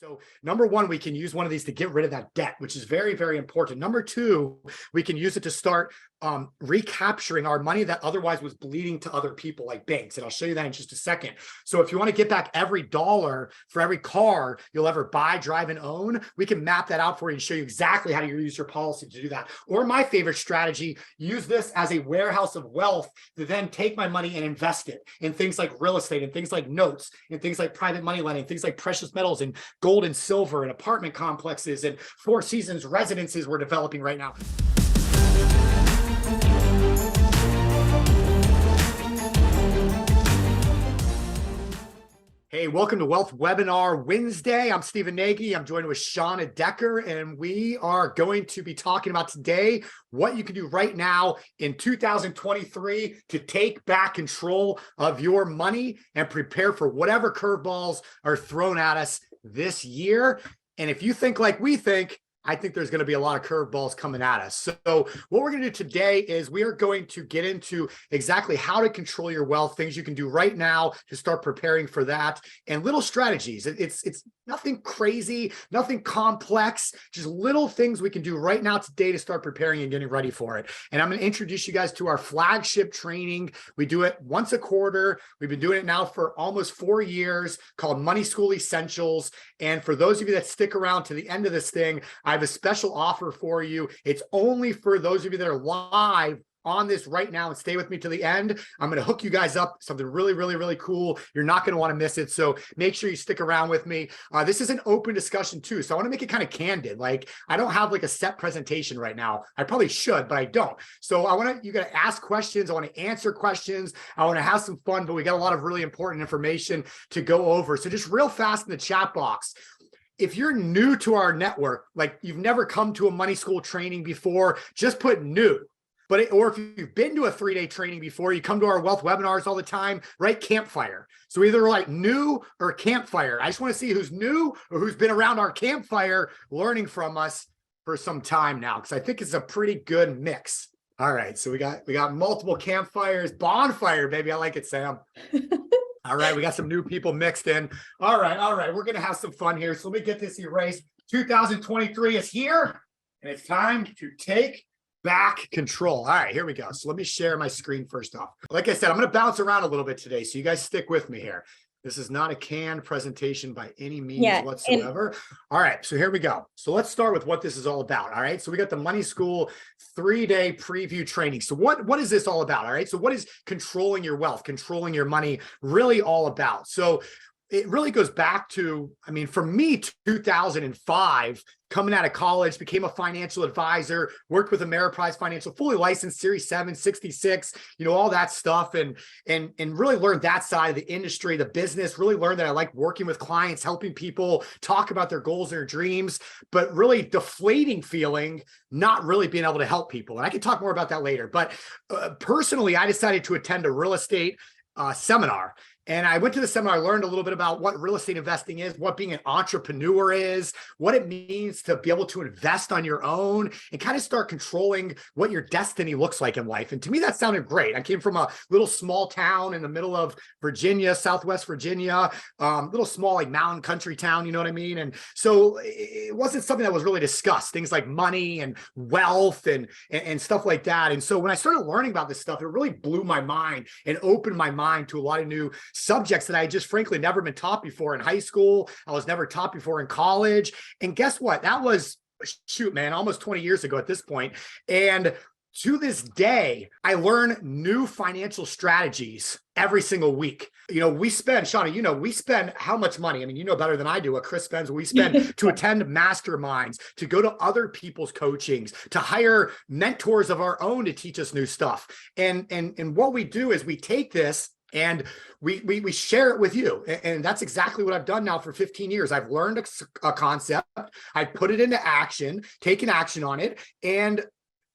So number one, we can use one of these to get rid of that debt, which is very, very important. Number two, we can use it to start recapturing our money that otherwise was bleeding to other people like banks. And I'll show you that in just a second. So if you want to get back every dollar for every car you'll ever buy, drive, and own, we can map that out for you and show you exactly how to use your policy to do that. Or my favorite strategy, use this as a warehouse of wealth to then take my money and invest it in things like real estate and things like notes and things like private money lending, things like precious metals and gold and silver and apartment complexes and Four Seasons residences we're developing right now. Hey, welcome to Wealth Webinar Wednesday. I'm Stephen Nagy. I'm joined with Shauna Decker, and we are going to be talking about today what you can do right now in 2023 to take back control of your money and prepare for whatever curveballs are thrown at us this year. And if you think like we think, I think there's going to be a lot of curveballs coming at us. So what we're going to do today is we are going to get into exactly how to control your wealth, things you can do right now to start preparing for that, and little strategies. It's nothing crazy, nothing complex, just little things we can do right now today to start preparing and getting ready for it. And I'm going to introduce you guys to our flagship training. We do it once a quarter. We've been doing it now for almost 4 years, called Money School Essentials. And for those of you that stick around to the end of this thing, I have a special offer for you. It's only for those of you that are live on this right now and stay with me to the end. I'm going to hook you guys up something really, really, really cool. You're not going to want to miss it. So make sure you stick around with me. This is an open discussion too. So I want to make it kind of candid. Like I don't have like a set presentation right now. I probably should, but I don't. So you got to ask questions. I want to answer questions. I want to have some fun, but we got a lot of really important information to go over. So just real fast in the chat box. If you're new to our network, like you've never come to a money school training before, just put new. Or if you've been to a 3-day training before, you come to our wealth webinars all the time, write campfire. So either like new or campfire. I just want to see who's new or who's been around our campfire learning from us for some time now, because I think it's a pretty good mix. All right, so we got multiple campfires, bonfire, baby. I like it, Sam. All right, we got some new people mixed in. All right, we're going to have some fun here. So let me get this erased. 2023 is here, and it's time to take back control. All right, here we go. So let me share my screen first off. Like I said, I'm going to bounce around a little bit today, so you guys stick with me here. This is not a canned presentation by any means whatsoever. All right, so here we go. So let's start with what this is all about. All right, so we got the Money School 3-day preview training. So what is this all about? All right, so what is controlling your wealth, controlling your money really all about? So it really goes back to, I mean, for me, 2005, coming out of college, became a financial advisor, worked with Ameriprise Financial, fully licensed, Series 7, 66, all that stuff, and really learned that side of the industry, the business, really learned that I like working with clients, helping people talk about their goals and their dreams, but really deflating feeling, not really being able to help people. And I can talk more about that later. But personally, I decided to attend a real estate seminar. And I went to the seminar, I learned a little bit about what real estate investing is, what being an entrepreneur is, what it means to be able to invest on your own and kind of start controlling what your destiny looks like in life. And to me, that sounded great. I came from a little small town in the middle of Virginia, Southwest Virginia, little small like mountain country town, you know what I mean? And so it wasn't something that was really discussed, things like money and wealth and stuff like that. And so when I started learning about this stuff, it really blew my mind and opened my mind to a lot of new subjects that I just frankly never been taught before in high school. I was never taught before in college. And guess what? That was, shoot, man, almost 20 years ago at this point. And to this day, I learn new financial strategies every single week. We spend, Shauna, we spend how much money? I mean, you know better than I do what Chris spends. We spend to attend masterminds, to go to other people's coachings, to hire mentors of our own to teach us new stuff. And what we do is we take this and we share it with you. And that's exactly what I've done now for 15 years. I've learned a concept, I put it into action, taken action on it, and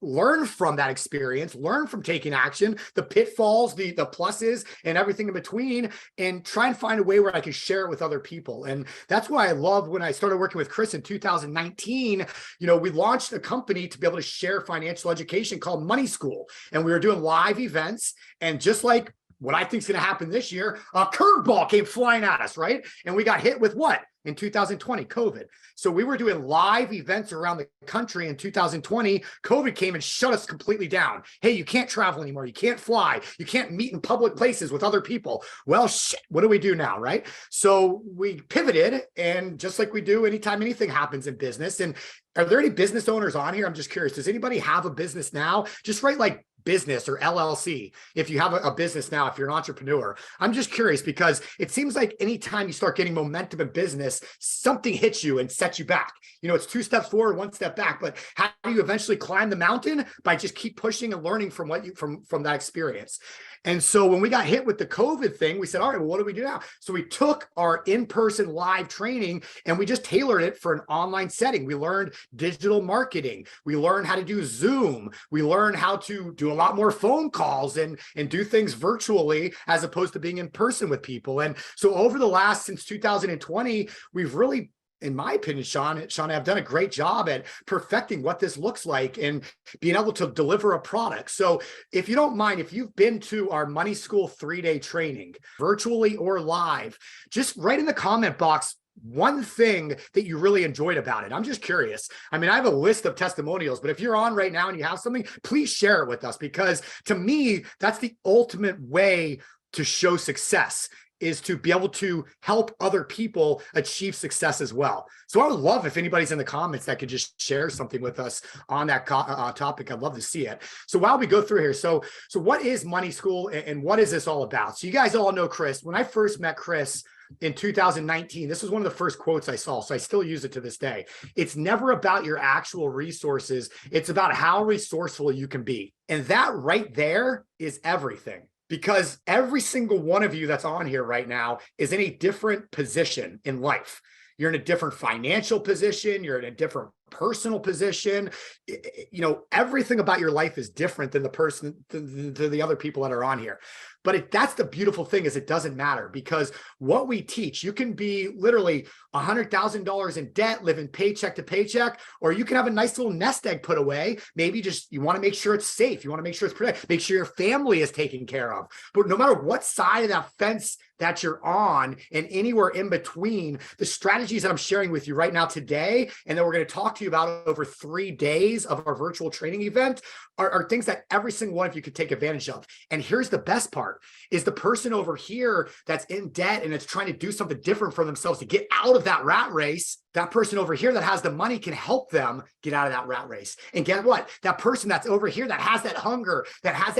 learn from that experience, learn from taking action, the pitfalls, the pluses and everything in between, and try and find a way where I can share it with other people. And that's why I love when I started working with Chris in 2019, we launched a company to be able to share financial education called Money School. And we were doing live events. And just like what I think is going to happen this year, a curveball came flying at us, right? And we got hit with what? In 2020, COVID. So we were doing live events around the country in 2020. COVID came and shut us completely down. Hey, you can't travel anymore. You can't fly. You can't meet in public places with other people. Well, shit, what do we do now, right? So we pivoted, and just like we do anytime anything happens in business. And are there any business owners on here? I'm just curious. Does anybody have a business now? Just write like business or LLC if you have a business now, if you're an entrepreneur. I'm just curious because it seems like anytime you start getting momentum in business, something hits you and sets you back. You know, it's 2 steps forward, 1 step back, but how do you eventually climb the mountain? By just keep pushing and learning from what you from that experience. And so when we got hit with the COVID thing, we said, all right, well, what do we do now? So we took our in-person live training and we just tailored it for an online setting. We learned digital marketing. We learned how to do Zoom. We learned how to do a lot more phone calls and do things virtually as opposed to being in person with people. And so over the last, since 2020, we've really, in my opinion, Sean, I've done a great job at perfecting what this looks like and being able to deliver a product. So if you don't mind, if you've been to our Money School 3-day training, virtually or live, just write in the comment box one thing that you really enjoyed about it. I'm just curious. I mean, I have a list of testimonials, but if you're on right now and you have something, please share it with us, because to me, that's the ultimate way to show success, is to be able to help other people achieve success as well. So I would love if anybody's in the comments that could just share something with us on that topic. I'd love to see it. So while we go through here, so what is Money School and what is this all about? So you guys all know Chris. When I first met Chris in 2019, this was one of the first quotes I saw, so I still use it to this day. It's never about your actual resources. It's about how resourceful you can be. And that right there is everything. Because every single one of you that's on here right now is in a different position in life. You're in a different financial position. You're in a different personal position. You know, everything about your life is different than the other people that are on here. But that's the beautiful thing, is it doesn't matter, because what we teach, you can be literally $100,000 in debt, living paycheck to paycheck, or you can have a nice little nest egg put away. Maybe just, you want to make sure it's safe. You want to make sure it's protected, make sure your family is taken care of. But no matter what side of that fence that you're on and anywhere in between, the strategies that I'm sharing with you right now today, and that we're going to talk to you about over 3 days of our virtual training event, are things that every single one of you could take advantage of. And here's the best part, is the person over here that's in debt and it's trying to do something different for themselves to get out of that rat race, that person over here that has the money can help them get out of that rat race. And get what? That person that's over here that has that hunger, that has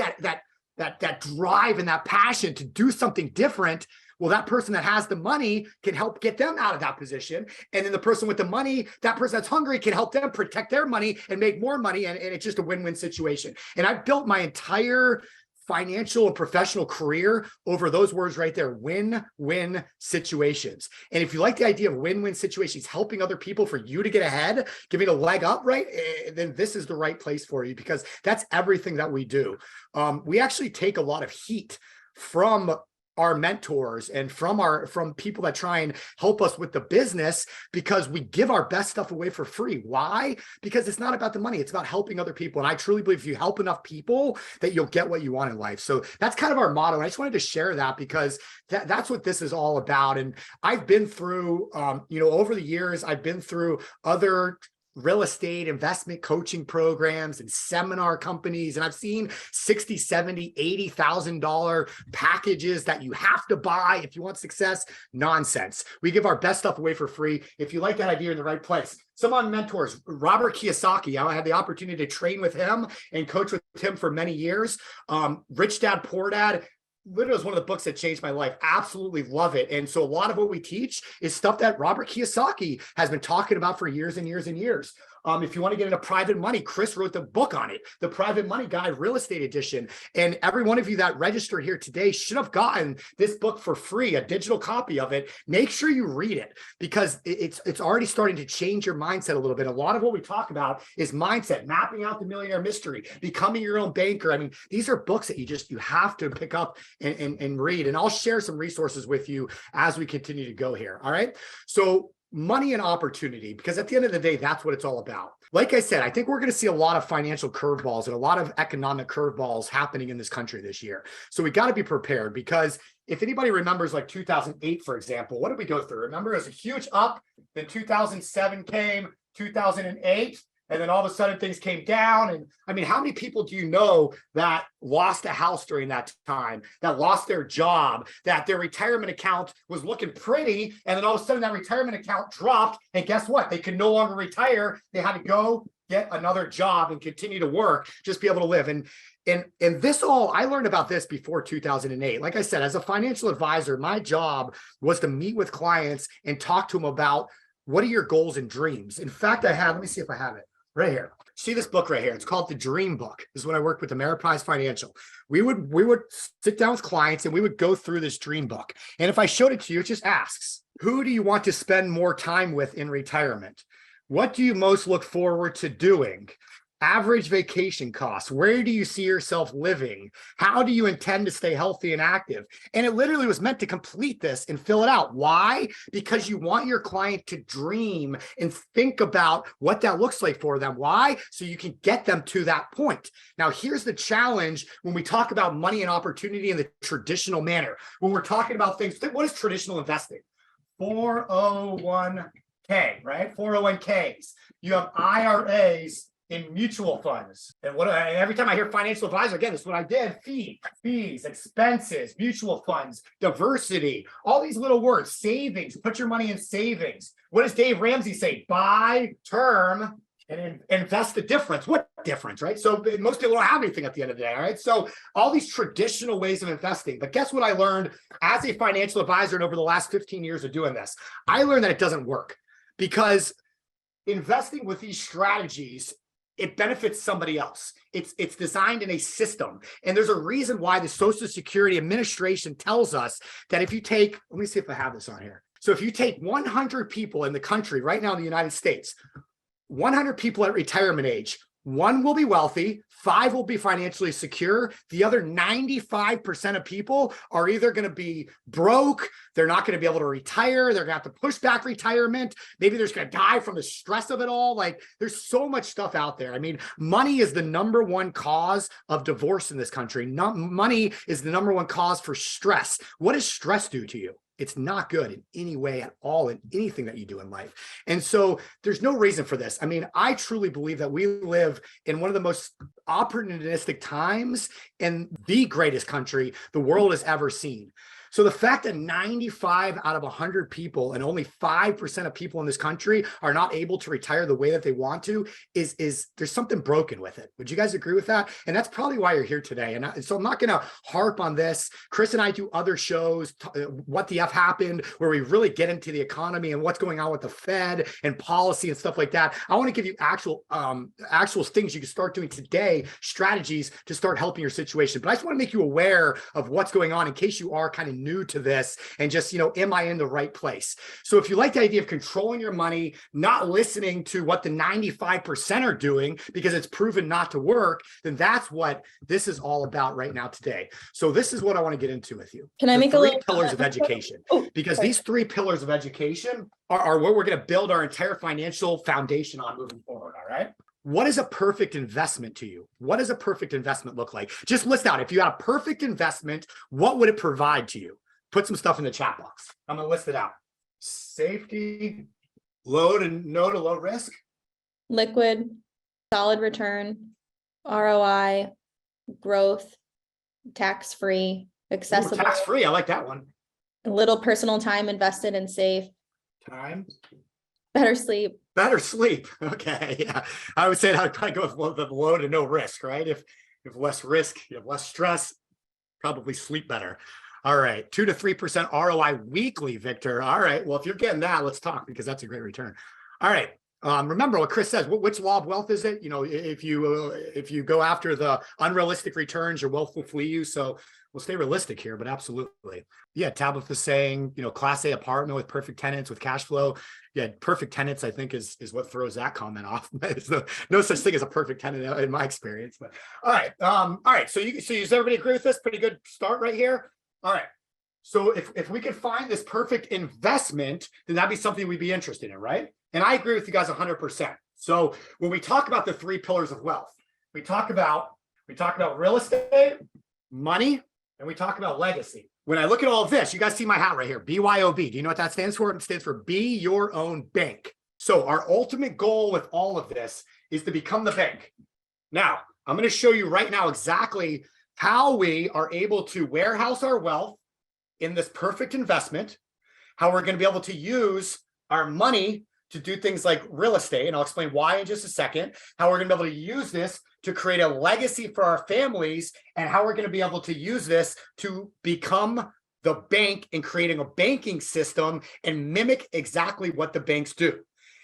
that drive and that passion to do something different, well, that person that has the money can help get them out of that position. And then the person with the money, that person that's hungry, can help them protect their money and make more money. And it's just a win-win situation. And I've built my entire financial and professional career over those words right there: win-win situations. And if you like the idea of win-win situations, helping other people for you to get ahead, giving a leg up, right, then this is the right place for you, because that's everything that we do. We actually take a lot of heat from our mentors and from people that try and help us with the business, because we give our best stuff away for free. Why? Because it's not about the money. It's about helping other people. And I truly believe if you help enough people, that you'll get what you want in life. So that's kind of our motto. And I just wanted to share that, because that's what this is all about. And I've been through, over the years, I've been through other real estate investment coaching programs and seminar companies. And I've seen $60,000, $70,000, $80,000 packages that you have to buy if you want success. Nonsense. We give our best stuff away for free. If you like that idea, you're in the right place. Some of my mentors, Robert Kiyosaki, I had the opportunity to train with him and coach with him for many years. Rich Dad, Poor Dad, literally was one of the books that changed my life. Absolutely love it. And so a lot of what we teach is stuff that Robert Kiyosaki has been talking about for years and years and years. If you want to get into private money, Chris wrote the book on it, the Private Money Guide Real Estate Edition. And every one of you that registered here today should have gotten this book for free, a digital copy of it. Make sure you read it, because it's already starting to change your mindset a little bit. A lot of what we talk about is mindset, mapping out the millionaire mystery, becoming your own banker. I mean, these are books that you have to pick up and read. And I'll share some resources with you as we continue to go here. All right. So money and opportunity, because at the end of the day, that's what it's all about. Like I said, I think we're going to see a lot of financial curveballs and a lot of economic curveballs happening in this country this year. So we got to be prepared, because if anybody remembers like 2008, for example, what did we go through? Remember, it was a huge up, then 2007 came, 2008, and then all of a sudden things came down. And I mean, how many people do you know that lost a house during that time, that lost their job, that their retirement account was looking pretty, and then all of a sudden that retirement account dropped, and guess what? They could no longer retire. They had to go get another job and continue to work, just be able to live. And this all, I learned about this before 2008. Like I said, as a financial advisor, my job was to meet with clients and talk to them about what are your goals and dreams. In fact, let me see if I have it right here. See this book right here? It's called The Dream Book. This is when I worked with Ameriprise Financial. We would sit down with clients and we would go through this dream book. And if I showed it to you, it just asks, who do you want to spend more time with in retirement? What do you most look forward to doing? Average vacation costs. Where do you see yourself living? How do you intend to stay healthy and active? And it literally was meant to complete this and fill it out. Why? Because you want your client to dream and think about what that looks like for them. Why? So you can get them to that point. Now, here's the challenge when we talk about money and opportunity in the traditional manner. When we're talking about things, what is traditional investing? 401k, right? 401ks. You have IRAs in mutual funds. And every time I hear financial advisor, again, this is what I did: fees, expenses, mutual funds, diversity, all these little words, savings, put your money in savings. What does Dave Ramsey say? Buy term and invest the difference. What difference, right? So most people don't have anything at the end of the day, all right? So all these traditional ways of investing. But guess what I learned as a financial advisor and over the last 15 years of doing this? I learned that it doesn't work, because investing with these strategies, it benefits somebody else. It's designed in a system. And there's a reason why the Social Security Administration tells us that if you take, let me see if I have this on here. So if you take 100 people in the country right now in the United States, 100 people at retirement age, 1 will be wealthy, 5 will be financially secure. The other 95% of people are either going to be broke, they're not going to be able to retire, they're going to have to push back retirement, maybe they're just going to die from the stress of it all. Like, there's so much stuff out there. I mean, money is the number one cause of divorce in this country. Money is the number one cause for stress. What does stress do to you? It's not good in any way at all in anything that you do in life. And so there's no reason for this. I mean, I truly believe that we live in one of the most opportunistic times in the greatest country the world has ever seen. So the fact that 95 out of 100 people and only 5% of people in this country are not able to retire the way that they want to is there's something broken with it. Would you guys agree with that? And that's probably why you're here today. And so I'm not going to harp on this. Chris and I do other shows, What the F Happened, where we really get into the economy and what's going on with the Fed and policy and stuff like that. I want to give you actual things you can start doing today, strategies to start helping your situation. But I just want to make you aware of what's going on in case you are kind of new to this and just, am I in the right place? So if you like the idea of controlling your money, not listening to what the 95% are doing because it's proven not to work, then that's what this is all about right now today. So this is what I want to get into with you. Can I make a little pillars of education? Because these 3 pillars of education are what we're going to build our entire financial foundation on moving forward. All right. What is a perfect investment to you? What does a perfect investment look like? Just list out, if you had a perfect investment, what would it provide to you? Put some stuff in the chat box. I'm going to list it out. Safety, low to no to low risk. Liquid, solid return, ROI, growth, tax-free, accessible. Tax-free, I like that one. A little personal time invested in safe. Time. Better sleep. Better sleep. Okay. Yeah. I would say I'd probably go with low to no risk, right? If less risk, you have less stress, probably sleep better. All right. 2 to 3% ROI weekly, Victor. All right. Well, if you're getting that, let's talk, because that's a great return. All right. Remember what Chris says, which law of wealth is it? If you go after the unrealistic returns, your wealth will flee you. So we'll stay realistic here, but absolutely. Yeah. Tabitha's saying, Class A apartment with perfect tenants with cash flow. Yeah. Perfect tenants, I think is what throws that comment off. There's no such thing as a perfect tenant in my experience, but all right. So does everybody agree with this? Pretty good start right here. All right. So if we could find this perfect investment, then that'd be something we'd be interested in, right? And I agree with you guys 100%. So when we talk about the three pillars of wealth, we talk about real estate, money, and we talk about legacy. When I look at all of this, you guys see my hat right here, BYOB. Do you know what that stands for? It stands for Be Your Own Bank. So our ultimate goal with all of this is to become the bank. Now, I'm going to show you right now exactly how we are able to warehouse our wealth in this perfect investment, how we're going to be able to use our money to do things like real estate, and I'll explain why in just a second, how we're going to be able to use this to create a legacy for our families, and how we're going to be able to use this to become the bank in creating a banking system and mimic exactly what the banks do.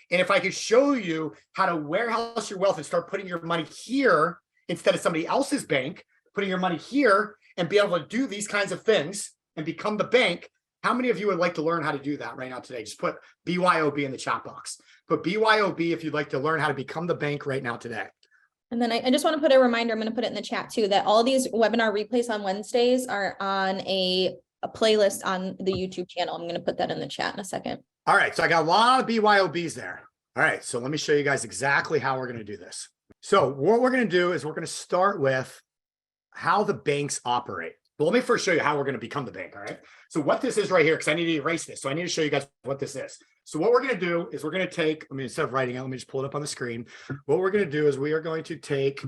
And if I could show you how to warehouse your wealth and start putting your money here instead of somebody else's bank, putting your money here and be able to do these kinds of things and become the bank, how many of you would like to learn how to do that right now today? Just put BYOB in the chat box. Put BYOB if you'd like to learn how to become the bank right now today. And then I just want to put a reminder, I'm going to put it in the chat too, that all these webinar replays on Wednesdays are on a playlist on the YouTube channel. I'm going to put that in the chat in a second. All right, so I got a lot of BYOBs there. All right, so let me show you guys exactly how we're going to do this. So what we're going to do is we're going to start with how the banks operate. But let me first show you how we're going to become the bank, all right? So what this is right here, because I need to erase this. So I need to show you guys what this is. So what we're going to do is we're going to take, instead of writing it, let me just pull it up on the screen. What we're going to do is we are going to take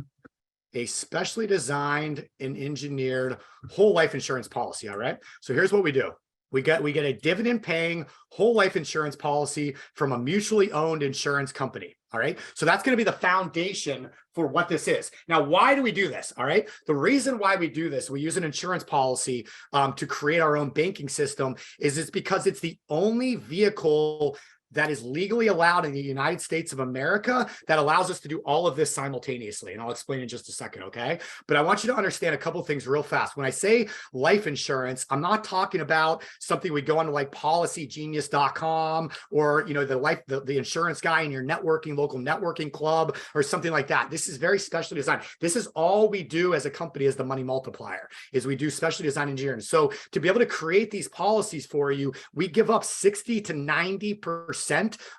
a specially designed and engineered whole life insurance policy, all right? So here's what we do. We get a dividend paying whole life insurance policy from a mutually owned insurance company. All right. So that's going to be the foundation for what this is. Now, why do we do this? All right. The reason why we do this, we use an insurance policy to create our own banking system, is it's because it's the only vehicle that is legally allowed in the United States of America that allows us to do all of this simultaneously. And I'll explain in just a second, okay? But I want you to understand a couple of things real fast. When I say life insurance, I'm not talking about something we go on to like policygenius.com or, you know, the insurance guy in your local networking club or something like that. This is very specially designed. This is all we do as a company as the money multiplier, is we do specially designed engineering. So to be able to create these policies for you, we give up 60 to 90%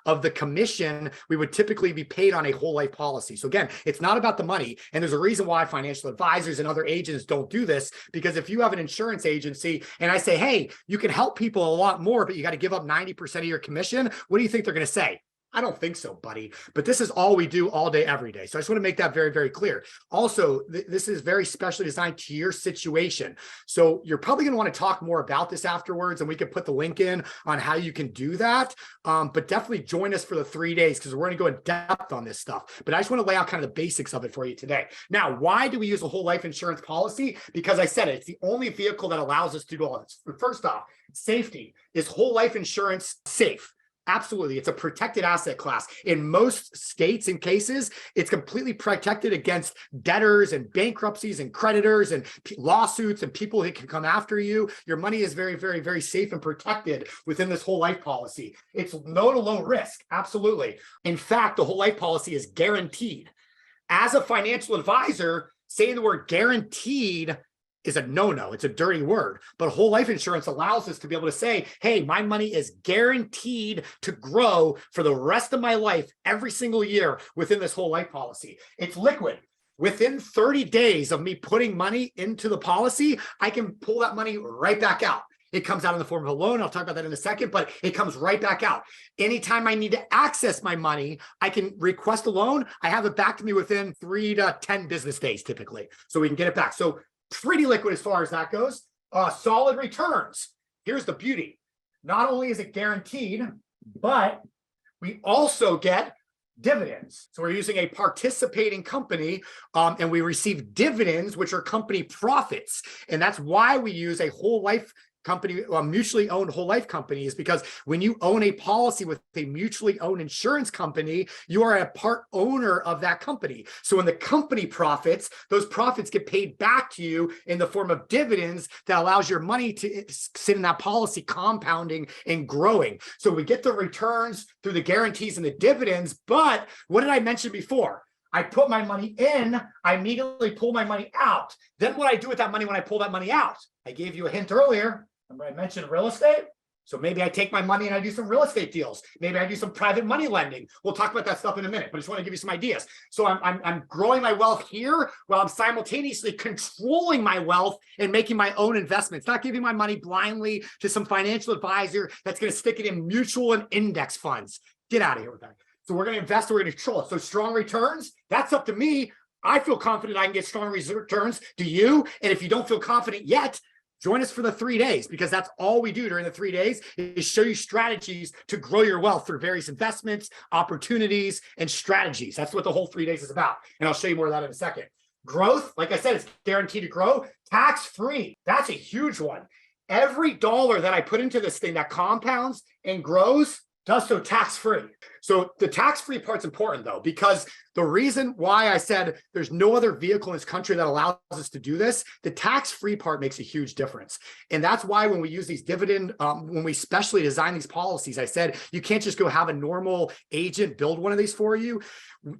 of the commission we would typically be paid on a whole life policy. So again, it's not about the money. And there's a reason why financial advisors and other agents don't do this, because if you have an insurance agency and I say, hey, you can help people a lot more, but you got to give up 90% of your commission, what do you think they're going to say? I don't think so, buddy. But this is all we do all day, every day. So I just want to make that very, very clear. Also, this is very specially designed to your situation. So you're probably going to want to talk more about this afterwards, and we can put the link in on how you can do that. But definitely join us for the 3 days, because we're going to go in depth on this stuff. But I just want to lay out kind of the basics of it for you today. Now, why do we use a whole life insurance policy? Because I said it's the only vehicle that allows us to do all this. First off, safety. Is whole life insurance safe? Absolutely. It's a protected asset class. In most states and cases, it's completely protected against debtors and bankruptcies and creditors and lawsuits and people that can come after you. Your money is very, very, very safe and protected within this whole life policy. It's no to low risk. Absolutely. In fact, the whole life policy is guaranteed. As a financial advisor, saying the word guaranteed is a no-no. It's a dirty word. But whole life insurance allows us to be able to say, hey, my money is guaranteed to grow for the rest of my life every single year within this whole life policy. It's liquid. Within 30 days of me putting money into the policy, I can pull that money right back out. It comes out in the form of a loan. I'll talk about that in a second, but it comes right back out. Anytime I need to access my money, I can request a loan. I have it back to me within 3 to 10 business days, typically. So we can get it back. So pretty liquid as far as that goes. Solid returns. Here's the beauty. Not only is it guaranteed, but we also get dividends. So we're using a participating company and we receive dividends, which are company profits. And that's why we use a whole life company, mutually owned whole life company, is because when you own a policy with a mutually owned insurance company, you are a part owner of that company. So when the company profits, those profits get paid back to you in the form of dividends that allows your money to sit in that policy compounding and growing. So we get the returns through the guarantees and the dividends. But what did I mention before? I put my money in, I immediately pull my money out. Then what I do with that money when I pull that money out? I gave you a hint earlier. Remember I mentioned real estate? So maybe I take my money and I do some real estate deals. Maybe I do some private money lending. We'll talk about that stuff in a minute, but I just want to give you some ideas. So I'm growing my wealth here while I'm simultaneously controlling my wealth and making my own investments, not giving my money blindly to some financial advisor that's going to stick it in mutual and index funds. Get out of here with that. So we're going to invest, we're going to control it. So strong returns, that's up to me. I feel confident I can get strong returns. Do you? And if you don't feel confident yet, join us for the 3 days, because that's all we do during the 3 days is show you strategies to grow your wealth through various investments, opportunities, and strategies. That's what the whole 3 days is about. And I'll show you more of that in a second. Growth, like I said, it's guaranteed to grow. Tax-free, that's a huge one. Every dollar that I put into this thing that compounds and grows does so tax-free. So the tax-free part's important though, because the reason why I said there's no other vehicle in this country that allows us to do this, the tax-free part makes a huge difference. And that's why when we use these dividend, when we specially design these policies, I said, you can't just go have a normal agent build one of these for you.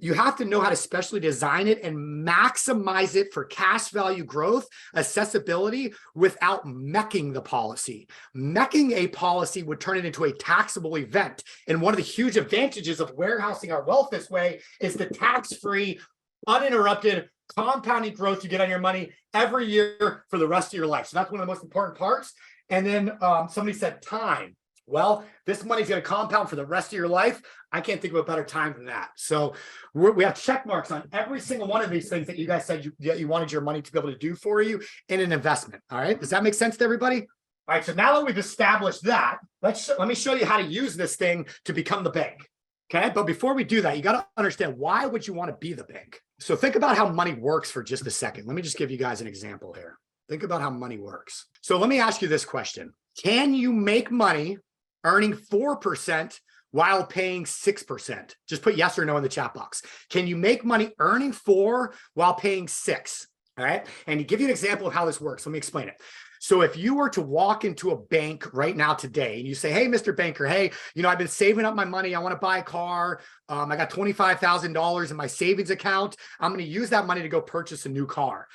You have to know how to specially design it and maximize it for cash value growth, accessibility, without mecking the policy. Mecking a policy would turn it into a taxable event. And one of the huge advantages of warehousing our wealth this way is the tax-free, uninterrupted, compounding growth you get on your money every year for the rest of your life. So that's one of the most important parts. And then somebody said time. Well, this money's going to compound for the rest of your life. I can't think of a better time than that. So we have check marks on every single one of these things that you guys said you wanted your money to be able to do for you in an investment. All right. Does that make sense to everybody? All right. So now that we've established that, let me show you how to use this thing to become the bank. Okay. But before we do that, you got to understand, why would you want to be the bank? So think about how money works for just a second. Let me just give you guys an example here. Think about how money works. So let me ask you this question. Can you make money earning 4% while paying 6%? Just put yes or no in the chat box. Can you make money earning 4 while paying 6? All right. And to give you an example of how this works, let me explain it. So if you were to walk into a bank right now today and you say, hey, Mr. Banker, hey, I've been saving up my money. I want to buy a car. I got $25,000 in my savings account. I'm going to use that money to go purchase a new car.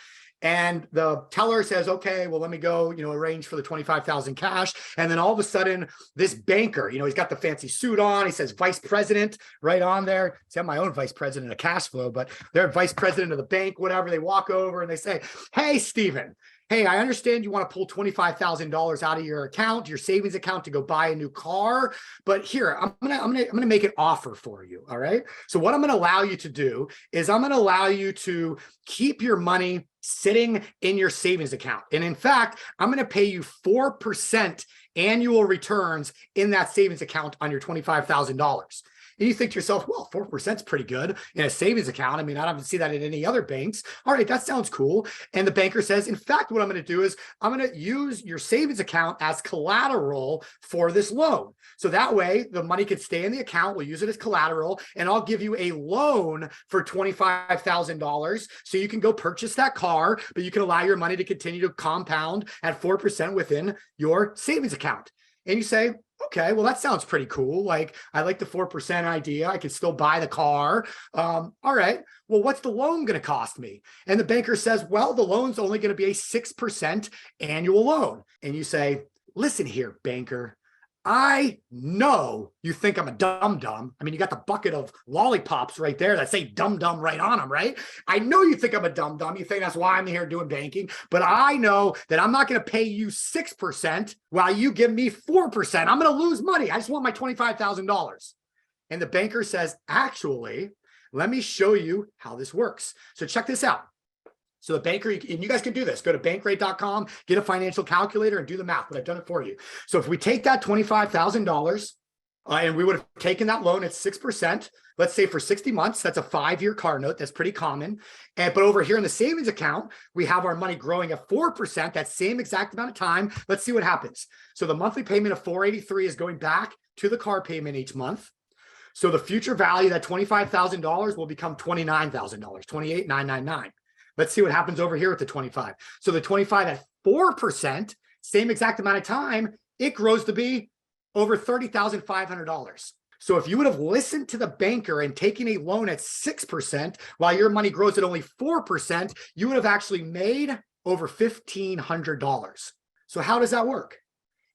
And the teller says, okay, well, let me go, arrange for the 25,000 cash. And then all of a sudden, this banker, he's got the fancy suit on. He says vice president right on there. See, I'm my own vice president of Cashflow, but they're vice president of the bank, whatever. They walk over and they say, hey, Steven, hey, I understand you want to pull $25,000 out of your account, your savings account, to go buy a new car, but here, I'm gonna make an offer for you. All right. So what I'm going to allow you to do is I'm going to allow you to keep your money sitting in your savings account. And in fact, I'm going to pay you 4% annual returns in that savings account on your $25,000. And you think to yourself, well, 4% is pretty good in a savings account. I mean, I don't see that in any other banks. All right, that sounds cool. And the banker says, in fact, what I'm going to do is I'm going to use your savings account as collateral for this loan. So that way the money could stay in the account. We'll use it as collateral, and I'll give you a loan for $25,000 so you can go purchase that car, but you can allow your money to continue to compound at 4% within your savings account. And you say, okay, well, that sounds pretty cool. Like, I like the 4% idea. I can still buy the car. All right, well, what's the loan going to cost me? And the banker says, well, the loan's only going to be a 6% annual loan. And you say, listen here, banker, I know you think I'm a dum-dum. I mean, you got the bucket of lollipops right there that say dum-dum right on them, right? I know you think I'm a dum-dum. You think that's why I'm here doing banking, but I know that I'm not going to pay you 6% while you give me 4%. I'm going to lose money. I just want my $25,000. And the banker says, actually, let me show you how this works. So check this out. So the banker, and you guys can do this, go to bankrate.com, get a financial calculator and do the math, but I've done it for you. So if we take that $25,000 and we would have taken that loan at 6%, let's say for 60 months, that's a 5-year car note. That's pretty common. But over here in the savings account, we have our money growing at 4%, that same exact amount of time. Let's see what happens. So the monthly payment of $483 is going back to the car payment each month. So the future value, that $25,000 will become $29,000, $28,999. Let's see what happens over here with the 25. So the 25 at 4%, same exact amount of time, it grows to be over $30,500. So if you would have listened to the banker and taken a loan at 6% while your money grows at only 4%, you would have actually made over $1,500. So how does that work?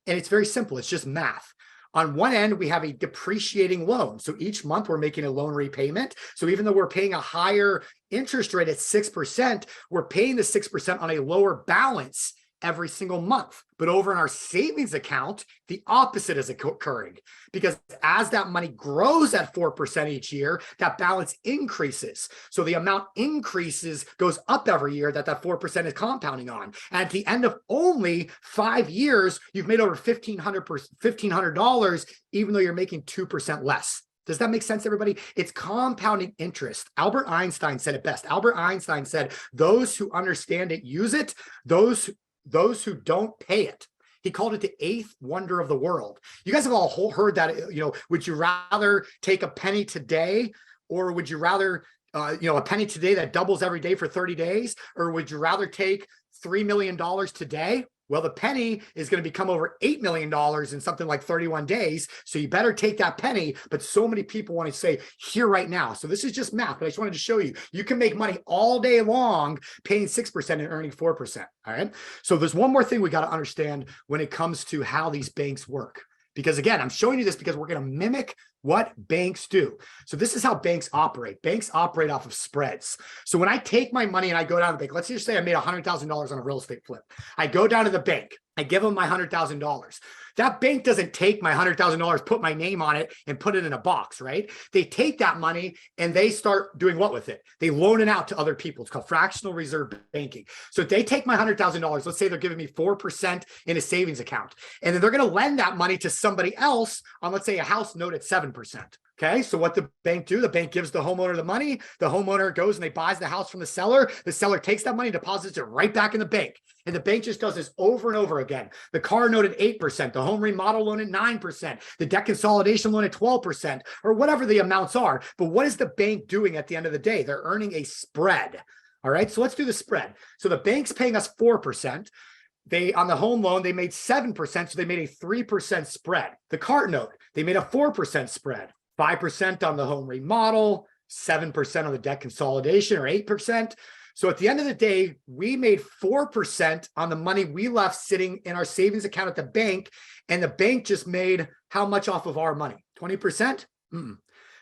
And it's very simple. It's just math. On one end, we have a depreciating loan. So each month we're making a loan repayment. So even though we're paying a higher interest rate at 6%, we're paying the 6% on a lower balance every single month. But over in our savings account, the opposite is occurring, because as that money grows at 4% each year, that balance increases. So the amount increases, goes up every year that 4% is compounding on. And at the end of only 5 years, you've made over $1,500, even though you're making 2% less. Does that make sense, everybody? It's compounding interest. Albert Einstein said it best. Albert Einstein said, those who understand it use it, those who don't pay it. He called it the 8th wonder of the world. You guys have all heard that, would you rather take a penny today, or would you rather, a penny today that doubles every day for 30 days? Or would you rather take $3 million today? Well, the penny is going to become over $8 million in something like 31 days. So you better take that penny. But so many people want to say here right now. So this is just math, but I just wanted to show you, you can make money all day long paying 6% and earning 4%. All right. So there's one more thing we got to understand when it comes to how these banks work. Because again, I'm showing you this because we're going to mimic what banks do. So this is how banks operate. Banks operate off of spreads. So when I take my money and I go down to the bank, let's just say I made $100,000 on a real estate flip. I go down to the bank. I give them my $100,000. That bank doesn't take my $100,000, put my name on it and put it in a box, right? They take that money and they start doing what with it? They loan it out to other people. It's called fractional reserve banking. So if they take my $100,000, let's say they're giving me 4% in a savings account, and then they're going to lend that money to somebody else on, let's say, a house note at 7%. Okay, so what the bank do? The bank gives the homeowner the money. The homeowner goes and they buys the house from the seller. The seller takes that money, deposits it right back in the bank. And the bank just does this over and over again. The car note at 8%, the home remodel loan at 9%, the debt consolidation loan at 12%, or whatever the amounts are. But what is the bank doing at the end of the day? They're earning a spread. All right, so let's do the spread. So the bank's paying us 4%. They, on the home loan, they made 7%, so they made a 3% spread. The car note, they made a 4% spread. 5% on the home remodel, 7% on the debt consolidation, or 8%. So at the end of the day, we made 4% on the money we left sitting in our savings account at the bank, and the bank just made how much off of our money? 20%?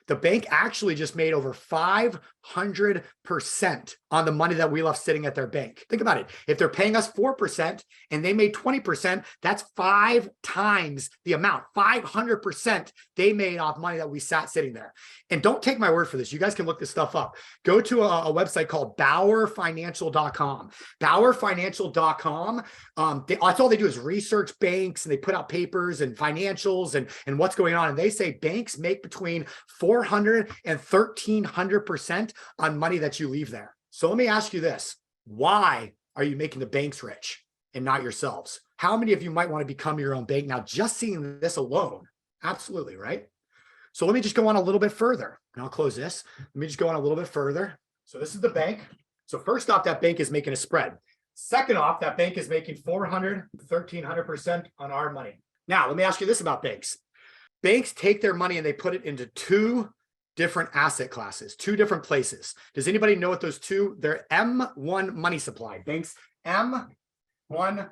The bank actually just made over 500% on the money that we left sitting at their bank. Think about it. If they're paying us 4% and they made 20%, that's 5 times the amount. 500% they made off money that we sat sitting there. And don't take my word for this. You guys can look this stuff up. Go to a website called BauerFinancial.com. BauerFinancial.com. That's all they do is research banks, and they put out papers and financials and what's going on. And they say banks make between 400 and 1,300% on money that you leave there. So let me ask you this. Why are you making the banks rich and not yourselves? How many of you might want to become your own bank now, just seeing this alone? Absolutely, right? So let me just go on a little bit further, and I'll close this. Let me just go on a little bit further. So this is the bank. So first off, that bank is making a spread. Second off, that bank is making 400, 1,300% on our money. Now, let me ask you this about banks. Banks take their money and they put it into 2 different asset classes, 2 different places. Does anybody know what those 2? They're M1 money supply. Banks M1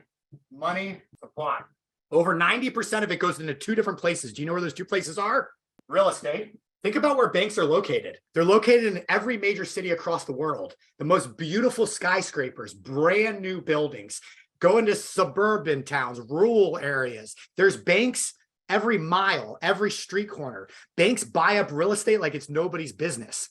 money supply. Over 90% of it goes into 2 different places. Do you know where those 2 places are? Real estate. Think about where banks are located. They're located in every major city across the world. The most beautiful skyscrapers, brand new buildings, go into suburban towns, rural areas. There's banks every mile, every street corner. Banks buy up real estate like it's nobody's business.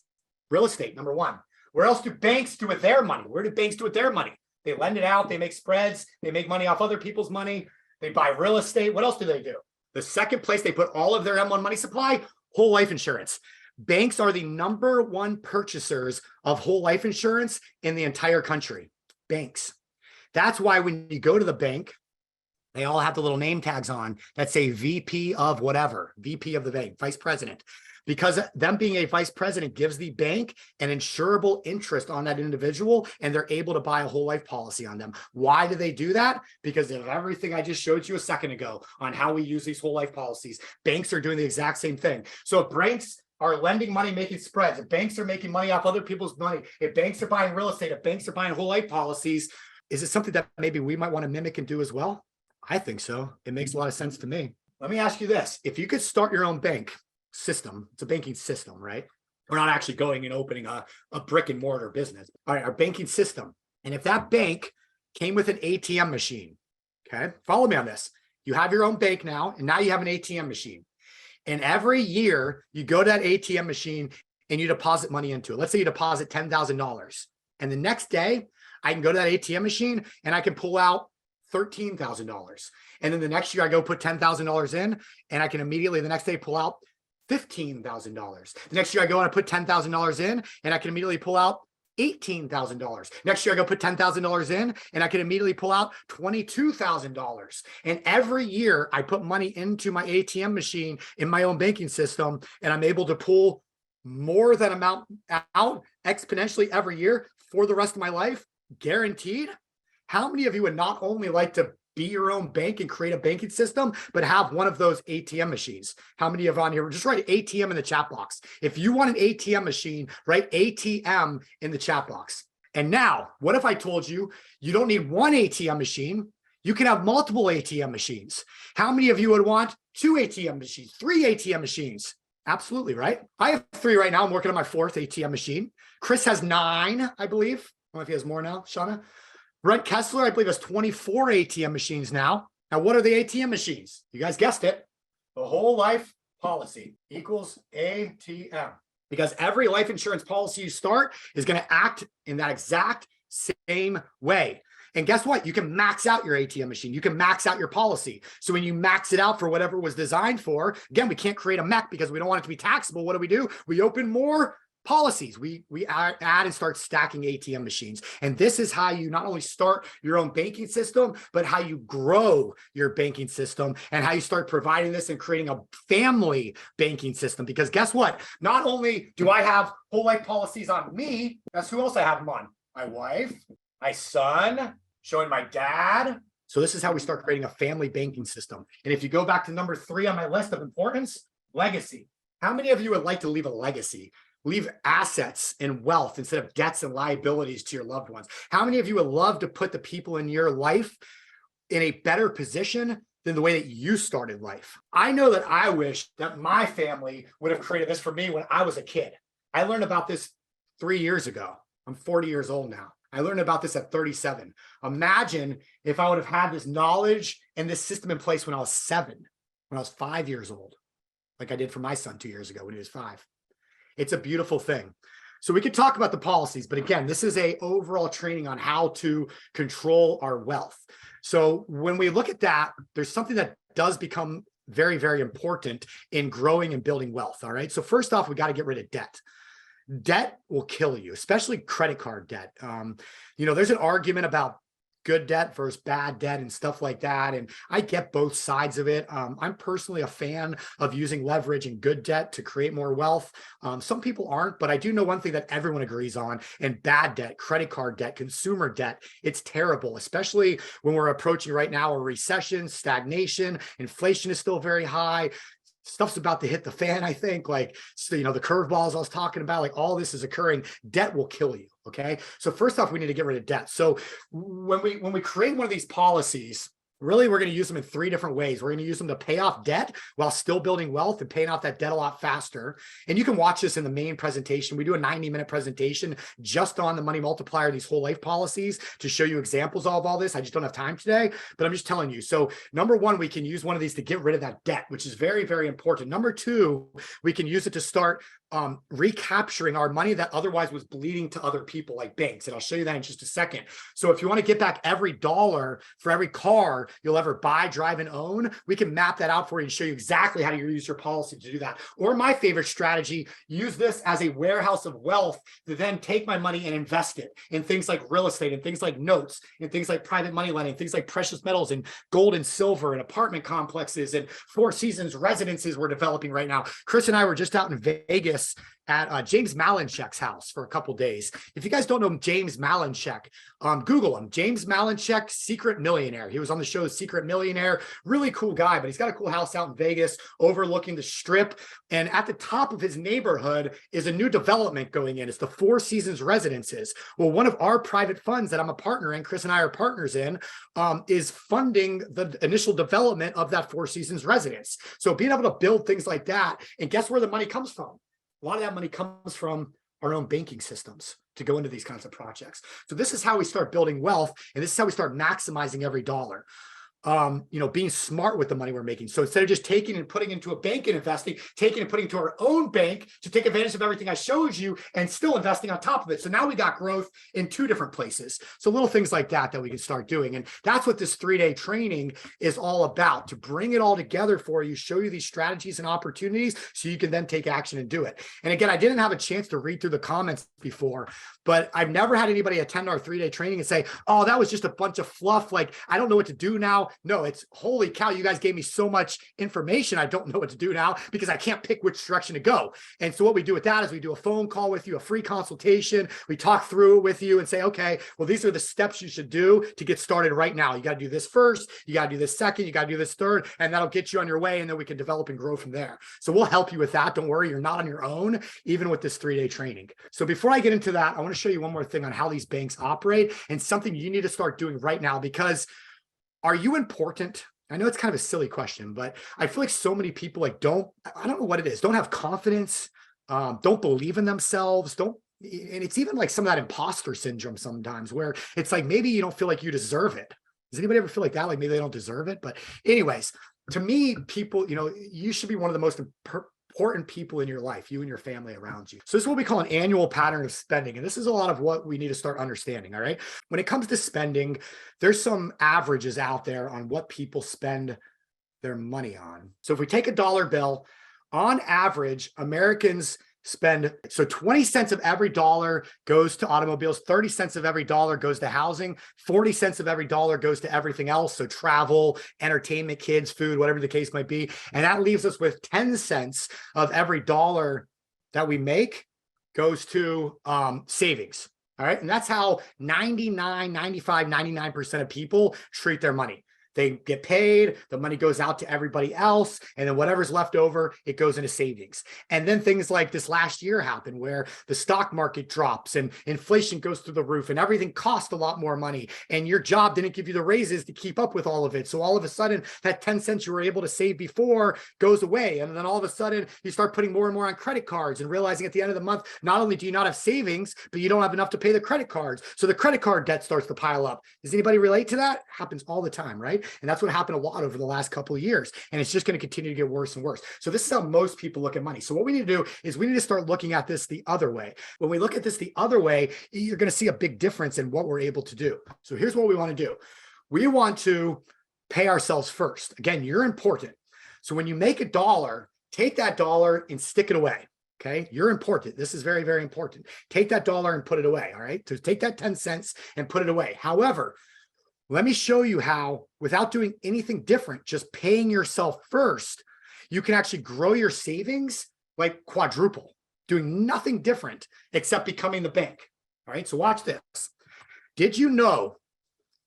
Real estate, number one. Where else do banks do with their money? Where do banks do with their money? They lend it out. They make spreads. They make money off other people's money. They buy real estate. What else do they do? The second place they put all of their M1 money supply, whole life insurance. Banks are the number 1 purchasers of whole life insurance in the entire country. Banks. That's why when you go to the bank, they all have the little name tags on that say VP of whatever, VP of the bank, vice president, because them being a vice president gives the bank an insurable interest on that individual, and they're able to buy a whole life policy on them. Why do they do that? Because of everything I just showed you a second ago on how we use these whole life policies. Banks are doing the exact same thing. So if banks are lending money, making spreads, if banks are making money off other people's money, if banks are buying real estate, if banks are buying whole life policies, is it something that maybe we might want to mimic and do as well? I think so. It makes a lot of sense to me. Let me ask you this. If you could start your own bank system, it's a banking system, right? We're not actually going and opening a brick and mortar business. All right, our banking system. And if that bank came with an ATM machine, okay, follow me on this. You have your own bank now, and now you have an ATM machine. And every year you go to that ATM machine and you deposit money into it. Let's say you deposit $10,000. And the next day I can go to that ATM machine and I can pull out $13,000. And then the next year I go put $10,000 in and I can immediately the next day pull out $15,000. The next year I go and I put $10,000 in and I can immediately pull out $18,000. Next year I go put $10,000 in and I can immediately pull out $22,000. And every year I put money into my ATM machine in my own banking system, and I'm able to pull more than amount out exponentially every year for the rest of my life, guaranteed. How many of you would not only like to be your own bank and create a banking system, but have one of those ATM machines? How many of you on here? Just write ATM in the chat box. If you want an ATM machine, write ATM in the chat box. And now, what if I told you, you don't need one ATM machine, you can have multiple ATM machines? How many of you would want 2 ATM machines, 3 ATM machines? Absolutely, right? I have 3 right now. I'm working on my 4th ATM machine. Chris has 9, I believe. I don't know if he has more now, Shauna. Brent Kessler, I believe, has 24 ATM machines now. Now, what are the ATM machines? You guys guessed it. The whole life policy equals ATM. Because every life insurance policy you start is going to act in that exact same way. And guess what? You can max out your ATM machine. You can max out your policy. So when you max it out for whatever it was designed for, again, we can't create a MEC because we don't want it to be taxable. What do? We open more policies. We add and start stacking ATM machines. And this is how you not only start your own banking system, but how you grow your banking system and how you start providing this and creating a family banking system. Because guess what? Not only do I have whole life policies on me, guess who else I have them on? My wife, my son, showing my dad. So this is how we start creating a family banking system. And if you go back to number 3 on my list of importance, legacy. How many of you would like to leave a legacy? Leave assets and wealth instead of debts and liabilities to your loved ones? How many of you would love to put the people in your life in a better position than the way that you started life? I know that I wish that my family would have created this for me when I was a kid. I learned about this 3 years ago. I'm 40 years old now. I learned about this at 37. Imagine if I would have had this knowledge and this system in place when I was 7, when I was 5 years old, like I did for my son 2 years ago when he was 5. It's a beautiful thing. So we could talk about the policies, but again, this is a overall training on how to control our wealth. So when we look at that, there's something that does become very, very important in growing and building wealth. All right. So first off, we got to get rid of debt. Debt will kill you, especially credit card debt. There's an argument about good debt versus bad debt and stuff like that. And I get both sides of it. I'm personally a fan of using leverage and good debt to create more wealth. Some people aren't, but I do know one thing that everyone agrees on, and bad debt, credit card debt, consumer debt, it's terrible, especially when we're approaching right now a recession, stagnation, inflation is still very high. Stuff's about to hit the fan, I think, the curveballs I was talking about, like all this is occurring. Debt will kill you. Okay. So first off, we need to get rid of debt. So when we create one of these policies, really, we're going to use them in 3 different ways. We're going to use them to pay off debt while still building wealth and paying off that debt a lot faster. And you can watch this in the main presentation. We do a 90-minute presentation just on the money multiplier, these whole life policies, to show you examples of all this. I just don't have time today, but I'm just telling you. So number 1, we can use one of these to get rid of that debt, which is very, very important. Number 2, we can use it to start recapturing our money that otherwise was bleeding to other people like banks. And I'll show you that in just a second. So if you want to get back every dollar for every car you'll ever buy, drive, and own, we can map that out for you and show you exactly how to use your policy to do that. Or my favorite strategy, use this as a warehouse of wealth to then take my money and invest it in things like real estate and things like notes and things like private money lending, things like precious metals and gold and silver and apartment complexes and Four Seasons residences we're developing right now. Chris and I were just out in Vegas at James Malinchek's house for a couple days. If you guys don't know James Malinchek, Google him. James Malinchek, Secret Millionaire. He was on the show shows Secret Millionaire. Really cool guy, but he's got a cool house out in Vegas overlooking the Strip. And at the top of his neighborhood is a new development going in. It's the Four Seasons Residences. Well, one of our private funds that I'm a partner in, Chris and I are partners in, is funding the initial development of that Four Seasons residence. So being able to build things like that, and guess where the money comes from? A lot of that money comes from our own banking systems to go into these kinds of projects. So this is how we start building wealth, and this is how we start maximizing every dollar. Being smart with the money we're making. So instead of just taking and putting into a bank and investing, taking and putting into our own bank to take advantage of everything I showed you and still investing on top of it. So now we got growth in two different places. So little things like that we can start doing. And that's what this 3-day training is all about, to bring it all together for you, show you these strategies and opportunities so you can then take action and do it. And again, I didn't have a chance to read through the comments before, but I've never had anybody attend our 3-day training and say, oh, that was just a bunch of fluff. Like, I don't know what to do now. No, it's holy cow, you guys gave me so much information. I don't know what to do now because I can't pick which direction to go. And so what we do with that is we do a phone call with you, a free consultation. We talk through it with you and say, okay, well, these are the steps you should do to get started right now. You got to do this first, you got to do this second, you got to do this third, and that'll get you on your way. And then we can develop and grow from there. So we'll help you with that. Don't worry, you're not on your own, even with this 3-day training. So before I get into that, I want to show you one more thing on how these banks operate and something you need to start doing right now, because are you important? I know it's kind of a silly question, but I feel like so many people I don't know what it is, don't have confidence, don't believe in themselves, and it's even like some of that imposter syndrome sometimes where it's like, maybe you don't feel like you deserve it. Does anybody ever feel like that? Like maybe they don't deserve it? But anyways, to me, people, you should be one of the most important people in your life, you and your family around you. So this is what we call an annual pattern of spending. And this is a lot of what we need to start understanding. All right. When it comes to spending, there's some averages out there on what people spend their money on. So if we take a dollar bill, on average, Americans spend, so 20 cents of every dollar goes to automobiles, 30 cents of every dollar goes to housing, 40 cents of every dollar goes to everything else. So travel, entertainment, kids, food, whatever the case might be. And that leaves us with 10 cents of every dollar that we make goes to savings. All right. And that's how 99, 95, 99% of people treat their money. They get paid, the money goes out to everybody else, and then whatever's left over, it goes into savings. And then things like this last year happen where the stock market drops and inflation goes through the roof and everything costs a lot more money. And your job didn't give you the raises to keep up with all of it. So all of a sudden, that 10 cents you were able to save before goes away. And then all of a sudden, you start putting more and more on credit cards and realizing at the end of the month, not only do you not have savings, but you don't have enough to pay the credit cards. So the credit card debt starts to pile up. Does anybody relate to that? Happens all the time, right? And that's what happened a lot over the last couple of years. And it's just going to continue to get worse and worse. So this is how most people look at money. So what we need to do is we need to start looking at this the other way. When we look at this the other way, you're going to see a big difference in what we're able to do. So here's what we want to do. We want to pay ourselves first. Again, you're important. So when you make a dollar, take that dollar and stick it away. Okay, you're important. This is very, very important. Take that dollar and put it away. All right, so take that 10 cents and put it away. However, let me show you how, without doing anything different, just paying yourself first, you can actually grow your savings like quadruple, doing nothing different except becoming the bank. All right, so watch this. Did you know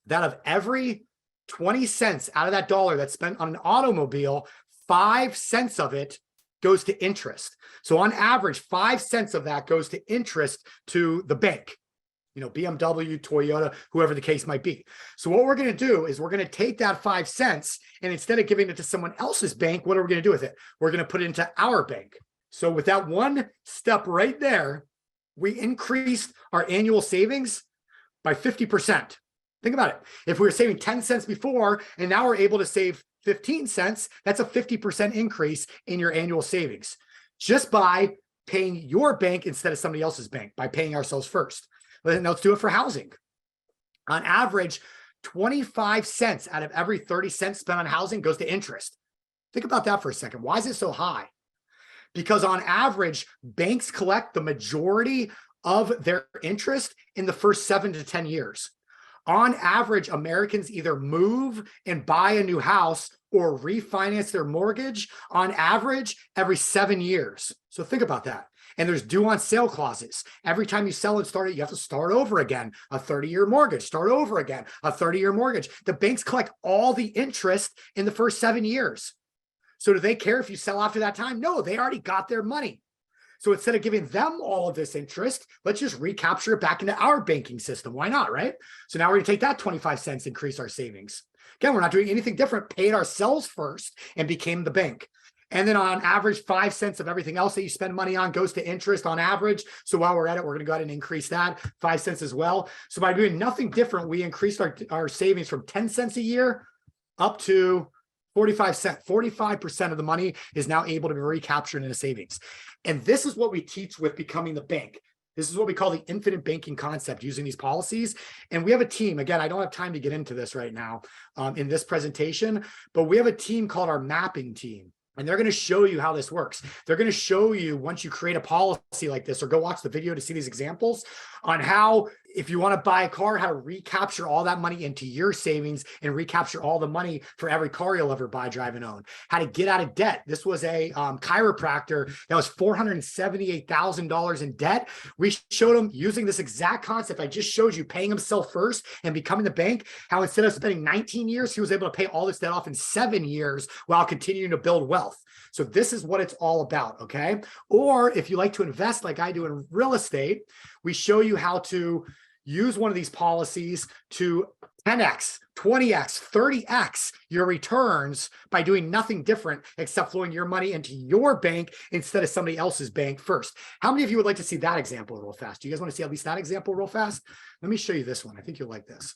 that of every 20 cents out of that dollar that's spent on an automobile, 5 cents of it goes to interest? So on average, 5 cents of that goes to interest to the bank. BMW, Toyota, whoever the case might be. So what we're going to do is we're going to take that 5 cents, and instead of giving it to someone else's bank, what are we going to do with it? We're going to put it into our bank. So with that one step right there, we increased our annual savings by 50%. Think about it. If we were saving 10 cents before, and now we're able to save 15 cents, that's a 50% increase in your annual savings just by paying your bank instead of somebody else's bank, by paying ourselves first. Let's do it for housing. On average, 25 cents out of every 30 cents spent on housing goes to interest. Think about that for a second. Why is it so high? Because on average, banks collect the majority of their interest in the first 7 to 10 years. On average, Americans either move and buy a new house or refinance their mortgage on average every 7 years. So think about that. And there's due on sale clauses. Every time you sell and start it, you have to start over again. A 30-year mortgage, start over again, a 30-year mortgage. The banks collect all the interest in the first 7 years. So do they care if you sell after that time? No, they already got their money. So instead of giving them all of this interest, let's just recapture it back into our banking system. Why not, right? So now we're gonna take that 25 cents, increase our savings. Again, we're not doing anything different, pay it ourselves first and became the bank. And then on average, 5 cents of everything else that you spend money on goes to interest on average. So while we're at it, we're going to go ahead and increase that 5 cents as well. So by doing nothing different, we increased our savings from 10 cents a year up to 45 cents. 45% of the money is now able to be recaptured into savings. And this is what we teach with becoming the bank. This is what we call the infinite banking concept using these policies. And we have a team. Again, I don't have time to get into this right now in this presentation, but we have a team called our mapping team. And they're going to show you how this works. They're going to show you once you create a policy like this, or go watch the video to see these examples on how, if you want to buy a car, how to recapture all that money into your savings and recapture all the money for every car you'll ever buy, drive, and own. How to get out of debt. This was a chiropractor that was $478,000 in debt. We showed him using this exact concept I just showed you, paying himself first and becoming the bank, how instead of spending 19 years, he was able to pay all this debt off in 7 years while continuing to build wealth. So this is what it's all about, okay? Or if you like to invest like I do in real estate, we show you how to use one of these policies to 10x, 20x, 30x your returns by doing nothing different except flowing your money into your bank instead of somebody else's bank first. How many of you would like to see that example real fast? Do you guys want to see at least that example real fast? Let me show you this one. I think you'll like this.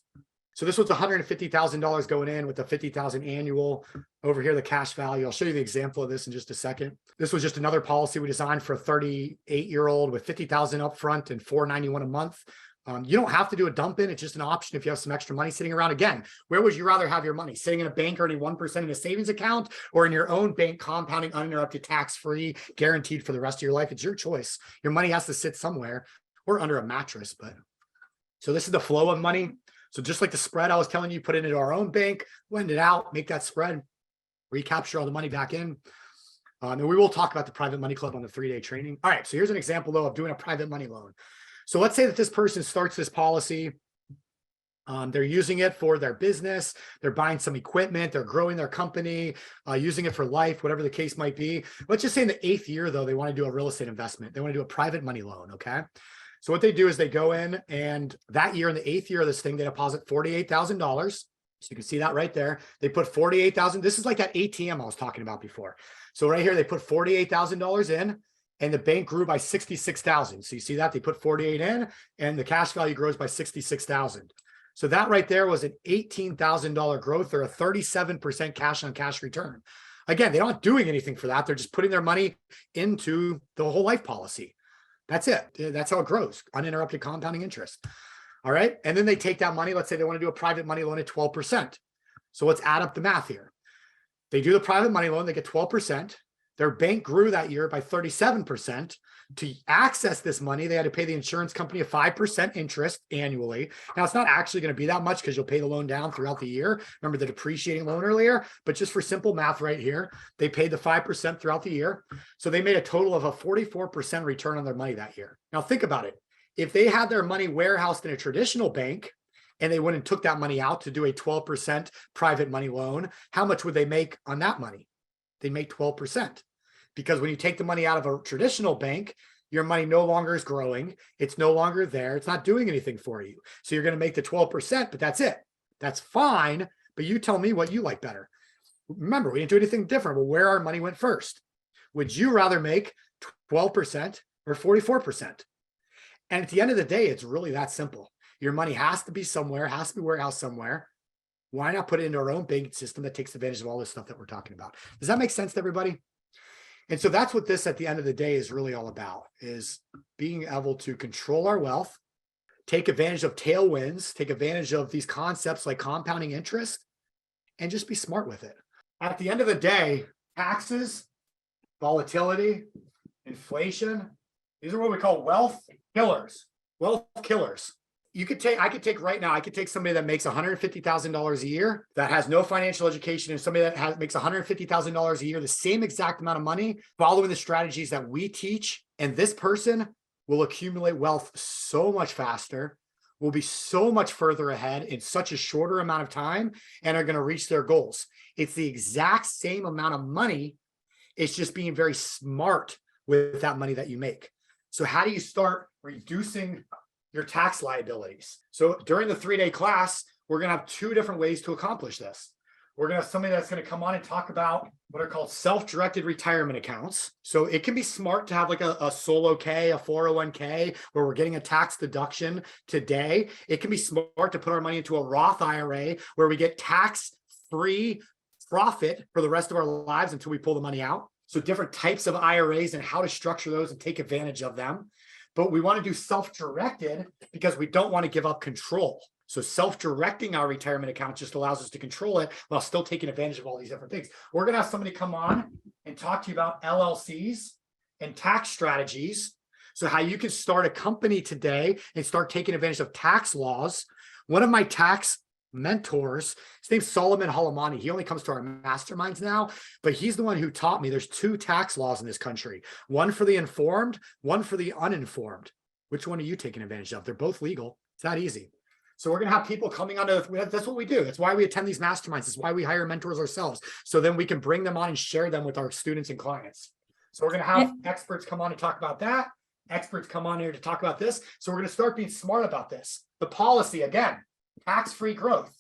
So this was $150,000 going in with the $50,000 annual. Over here, the cash value. I'll show you the example of this in just a second. This was just another policy we designed for a 38-year-old with $50,000 up front and $491 a month. You don't have to do a dump in. It's just an option if you have some extra money sitting around. Again, where would you rather have your money? Sitting in a bank earning 1% in a savings account, or in your own bank compounding uninterrupted, tax-free, guaranteed for the rest of your life? It's your choice. Your money has to sit somewhere or under a mattress. But so this is the flow of money. So just like the spread I was telling you, put it into our own bank, lend it out, make that spread, recapture all the money back in. And we will talk about the private money club on the 3-day training. All right, so here's an example though of doing a private money loan. So let's say that this person starts this policy. They're using it for their business. They're buying some equipment. They're growing their company, using it for life, whatever the case might be. Let's just say in the 8th year though, they want to do a real estate investment. They want to do a private money loan, okay? So what they do is they go in, and that year, in the 8th year of this thing, they deposit $48,000. So you can see that right there. They put $48,000. This is like that ATM I was talking about before. So right here, they put $48,000 in, and the bank grew by $66,000. So you see that they put 48 in, and the cash value grows by $66,000. So that right there was an $18,000 growth, or a 37% cash on cash return. Again, they're not doing anything for that. They're just putting their money into the whole life policy. That's it. That's how it grows. Uninterrupted compounding interest. All right. And then they take that money. Let's say they want to do a private money loan at 12%. So let's add up the math here. They do the private money loan. They get 12%. Their bank grew that year by 37%. To access this money, they had to pay the insurance company a 5% interest annually. Now, it's not actually going to be that much because you'll pay the loan down throughout the year. Remember the depreciating loan earlier, but just for simple math right here, they paid the 5% throughout the year. So they made a total of a 44% return on their money that year. Now, think about it. If they had their money warehoused in a traditional bank and they went and took that money out to do a 12% private money loan, how much would they make on that money? They make 12%. Because when you take the money out of a traditional bank, your money no longer is growing. It's no longer there. It's not doing anything for you. So you're going to make the 12%, but that's it. That's fine. But you tell me what you like better. Remember, we didn't do anything different. Well, where our money went first. Would you rather make 12% or 44%? And at the end of the day, it's really that simple. Your money has to be somewhere, has to be warehoused somewhere. Why not put it into our own banking system that takes advantage of all this stuff that we're talking about? Does that make sense to everybody? And so that's what this at the end of the day is really all about, is being able to control our wealth, take advantage of tailwinds, take advantage of these concepts like compounding interest, and just be smart with it. At the end of the day, taxes, volatility, inflation, these are what we call wealth killers. Wealth killers. I could take right now, I could take somebody that makes $150,000 a year that has no financial education, and somebody that makes $150,000 a year, the same exact amount of money, following the strategies that we teach. And this person will accumulate wealth so much faster, will be so much further ahead in such a shorter amount of time, and are going to reach their goals. It's the exact same amount of money. It's just being very smart with that money that you make. So how do you start reducing your tax liabilities? So during the 3-day class, we're going to have 2 different ways to accomplish this. We're going to have somebody that's going to come on and talk about what are called self-directed retirement accounts. So it can be smart to have like a solo K, a 401k, where we're getting a tax deduction today. It can be smart to put our money into a Roth IRA where we get tax-free profit for the rest of our lives until we pull the money out. So different types of IRAs and how to structure those and take advantage of them. But we want to do self-directed because we don't want to give up control. So self-directing our retirement account just allows us to control it while still taking advantage of all these different things. We're going to have somebody come on and talk to you about LLCs and tax strategies. So how you can start a company today and start taking advantage of tax laws. One of my tax mentors, his name's Solomon Halamani. He only comes to our masterminds now, but he's the one who taught me there's 2 tax laws in this country, one for the informed, one for the uninformed. Which one are you taking advantage of? They're both legal. It's that easy. So we're going to have people coming onto, that's what we do. That's why we attend these masterminds. That's why we hire mentors ourselves. So then we can bring them on and share them with our students and clients. So we're going to have experts come on and talk about that. Experts come on here to talk about this. So we're going to start being smart about this. The policy, again, tax-free growth,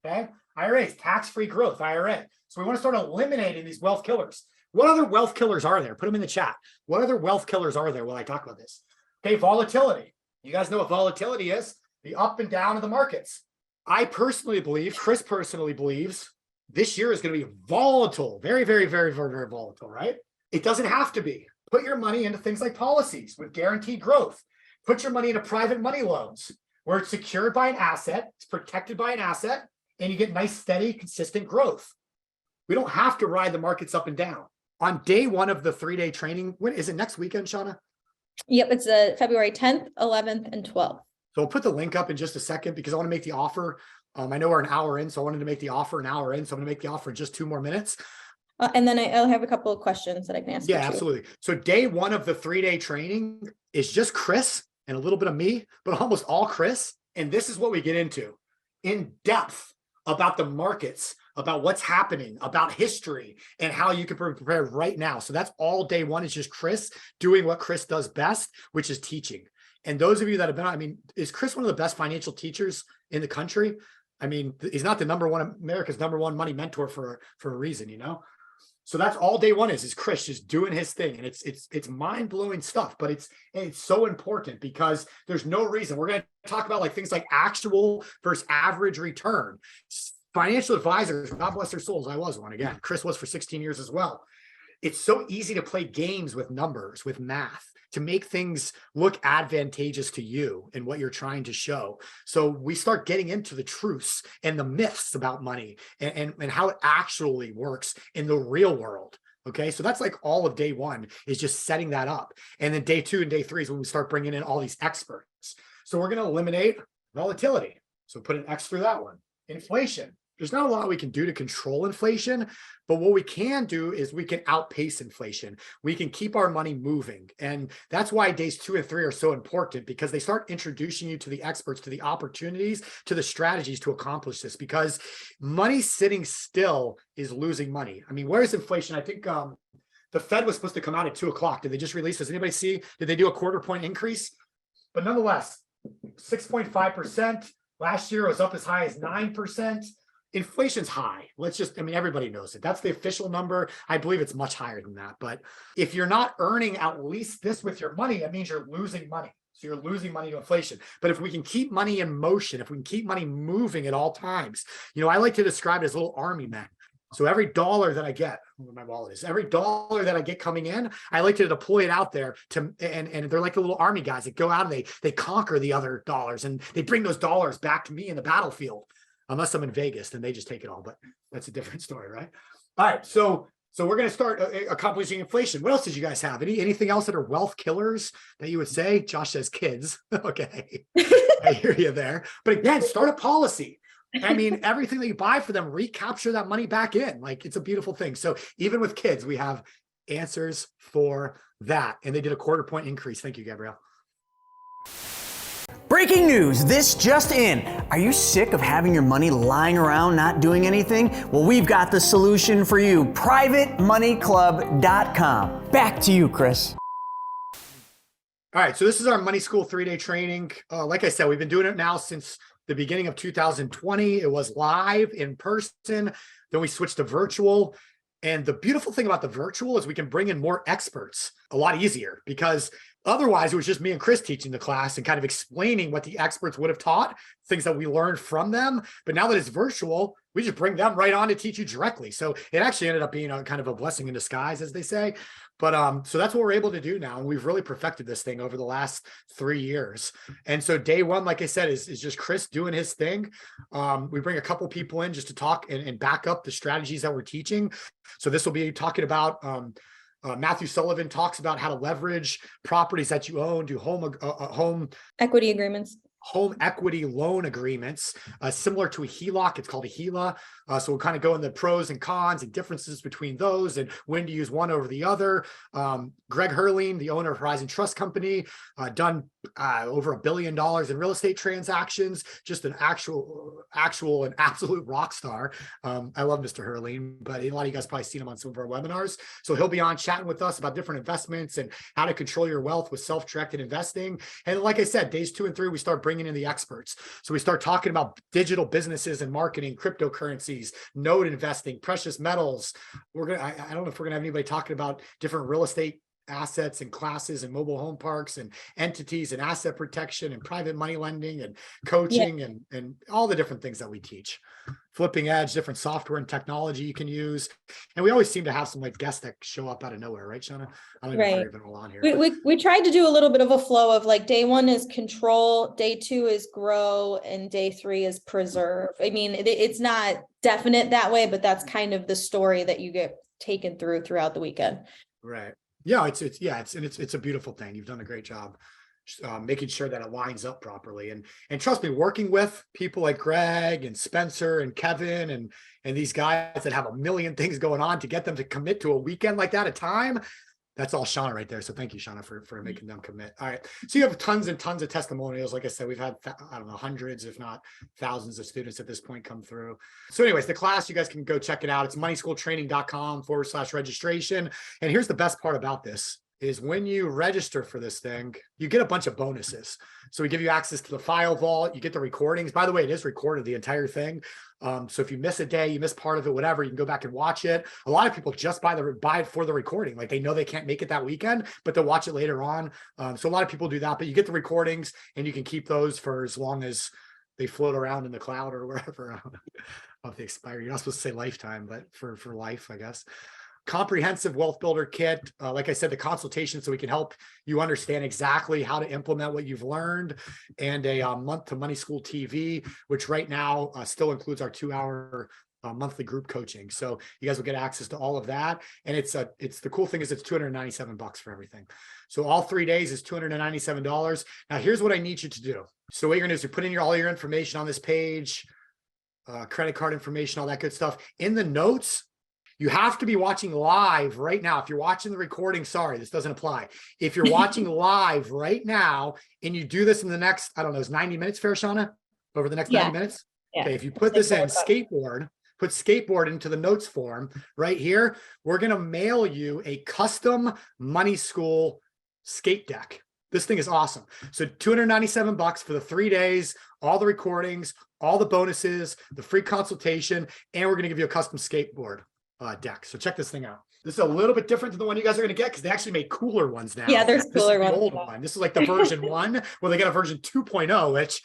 okay? IRAs, tax-free growth, IRA. So we want to start eliminating these wealth killers. What other wealth killers are there? Put them in the chat. What other wealth killers are there while I talk about this? Okay, volatility. You guys know what volatility is? The up and down of the markets. I personally believe, Chris personally believes, this year is going to be volatile. Very, very, very, very, very volatile, right? It doesn't have to be. Put your money into things like policies with guaranteed growth. Put your money into private money loans, where it's secured by an asset, it's protected by an asset, and you get nice, steady, consistent growth. We don't have to ride the markets up and down. On day 1 of the 3-day training, when is it next weekend, Shauna? Yep, it's February 10th, 11th, and 12th. So I'll put the link up in just a second because I want to make the offer. I know we're an hour in, so I wanted to make the offer an hour in. So I'm going to make the offer in just 2 more minutes. And then I'll have a couple of questions that I can ask. Yeah, absolutely. So day 1 of the 3-day training is just Chris and a little bit of me, but almost all Chris. And this is what we get into in depth about the markets, about what's happening, about history, and how you can prepare right now. So that's all day 1 is just Chris doing what Chris does best, which is teaching. And those of you that have been, I mean, is Chris one of the best financial teachers in the country? I mean, he's not the America's number 1 money mentor for a reason, you know? So that's all day 1 is Chris just doing his thing. And it's mind-blowing stuff, but it's so important because there's no reason. We're going to talk about like things like actual versus average return. Financial advisors, God bless their souls. I was one again. Chris was for 16 years as well. It's so easy to play games with numbers, with math, to make things look advantageous to you and what you're trying to show. So we start getting into the truths and the myths about money and how it actually works in the real world. Okay, so that's like all of day 1 is just setting that up. And then day 2 and day 3 is when we start bringing in all these experts. So we're going to eliminate volatility. So put an X through that one. Inflation. There's not a lot we can do to control inflation, but what we can do is we can outpace inflation. We can keep our money moving. And that's why days 2 and 3 are so important, because they start introducing you to the experts, to the opportunities, to the strategies to accomplish this, because money sitting still is losing money. I mean, where is inflation? I think the Fed was supposed to come out at 2 o'clock. Did they just release? Does anybody see? Did they do a 1/4 point increase? But nonetheless, 6.5%. Last year it was up as high as 9%. Inflation's high. I mean, everybody knows it. That's the official number. I believe it's much higher than that. But if you're not earning at least this with your money, that means you're losing money. So you're losing money to inflation. But if we can keep money in motion, if we can keep money moving at all times, you know, I like to describe it as little army men. So every dollar that I get, where my wallet is, every dollar that I get coming in, I like to deploy it out there and they're like the little army guys that go out and they conquer the other dollars and they bring those dollars back to me in the battlefield. Unless I'm in Vegas, then they just take it all, but that's a different story, right? All right, so So we're going to start accomplishing inflation. What else did you guys have? Anything else that are wealth killers that you would say? Josh says kids. Okay. I hear you there. But again, start a policy. I mean, everything that you buy for them, recapture that money back in. Like, it's a beautiful thing. So even with kids, we have answers for that. And they did a 1/4 point increase. Thank you, Gabrielle. Breaking news, this just in. Are you sick of having your money lying around not doing anything? Well, we've got the solution for you. PrivateMoneyClub.com. Back to you, Chris. All right, so this is our Money School 3-day training. Like I said, we've been doing it now since the beginning of 2020. It was live in person. Then we switched to virtual. And the beautiful thing about the virtual is we can bring in more experts a lot easier, because otherwise it was just me and Chris teaching the class and kind of explaining what the experts would have taught, things that we learned from them. But now that it's virtual, we just bring them right on to teach you directly. So it actually ended up being a kind of a blessing in disguise, as they say. But so that's what we're able to do now. And we've really perfected this thing over the last 3 years. And so day one, like I said, is just Chris doing his thing. We bring a couple people in just to talk and back up the strategies that we're teaching. So this will be talking about Matthew Sullivan talks about how to leverage properties that you own, do home Equity agreements. Home equity loan agreements, similar to a HELOC. It's called a HELA. So we'll kind of go in the pros and cons and differences between those and when to use one over the other. Greg Herling, the owner of Horizon Trust Company, done over $1 billion in real estate transactions, just an actual and absolute rock star. I love Mr. Herling, but a lot of you guys probably seen him on some of our webinars. So he'll be on chatting with us about different investments and how to control your wealth with self-directed investing. And like I said, days 2 and 3, we start bringing in the experts. So we start talking about digital businesses and marketing, cryptocurrencies, note investing, precious metals. I don't know if we're gonna have anybody talking about different real estate assets and classes and mobile home parks and entities and asset protection and private money lending and coaching and all the different things that we teach. Flipping edge, different software and technology you can use. And we always seem to have some like guests that show up out of nowhere, right, Shauna? I don't know if they're even all on here. We tried to do a little bit of a flow of like day 1 is control, day 2 is grow, and day 3 is preserve. I mean, it's not definite that way, but that's kind of the story that you get taken throughout the weekend. Right. Yeah, it's a beautiful thing. You've done a great job making sure that it lines up properly. And trust me, working with people like Greg and Spencer and Kevin and these guys that have a million things going on, to get them to commit to a weekend like that at a time, that's all Shauna right there. So thank you, Shauna, for making them commit. All right. So you have tons and tons of testimonials. Like I said, we've had, I don't know, hundreds, if not thousands of students at this point come through. So anyways, the class, you guys can go check it out. It's moneyschooltraining.com/registration. And here's the best part about this is when you register for this thing, you get a bunch of bonuses. So we give you access to the file vault. You get the recordings. By the way, it is recorded, the entire thing. So if you miss a day, you miss part of it, whatever, you can go back and watch it. A lot of people just buy it for the recording. Like they know they can't make it that weekend, but they'll watch it later on. So a lot of people do that, but you get the recordings and you can keep those for as long as they float around in the cloud or wherever. If they expire, you're not supposed to say lifetime, but for life, I guess. Comprehensive wealth builder kit. Like I said, the consultation, so we can help you understand exactly how to implement what you've learned, and a month to Money School TV, which right now still includes our 2-hour monthly group coaching. So you guys will get access to all of that. And it's the cool thing is it's $297 for everything. So all 3 days is $297. Now here's what I need you to do. So what you're gonna do is you put in all your information on this page, credit card information, all that good stuff. In the notes, you have to be watching live right now. If you're watching the recording, sorry, this doesn't apply. If you're watching live right now and you do this in the next, I don't know, is 90 minutes fair, Shauna? Over the next 90 minutes? Yeah. Okay, if you put this in skateboard, put skateboard into the notes form right here, we're going to mail you a custom Money School skate deck. This thing is awesome. So $297 for the 3 days, all the recordings, all the bonuses, the free consultation, and we're going to give you a custom skateboard deck. So check this thing out. This is a little bit different than the one you guys are going to get because they actually made cooler ones now. Yeah, there's cooler ones. The old one. This is like the version 1. Well, they got a version 2.0, which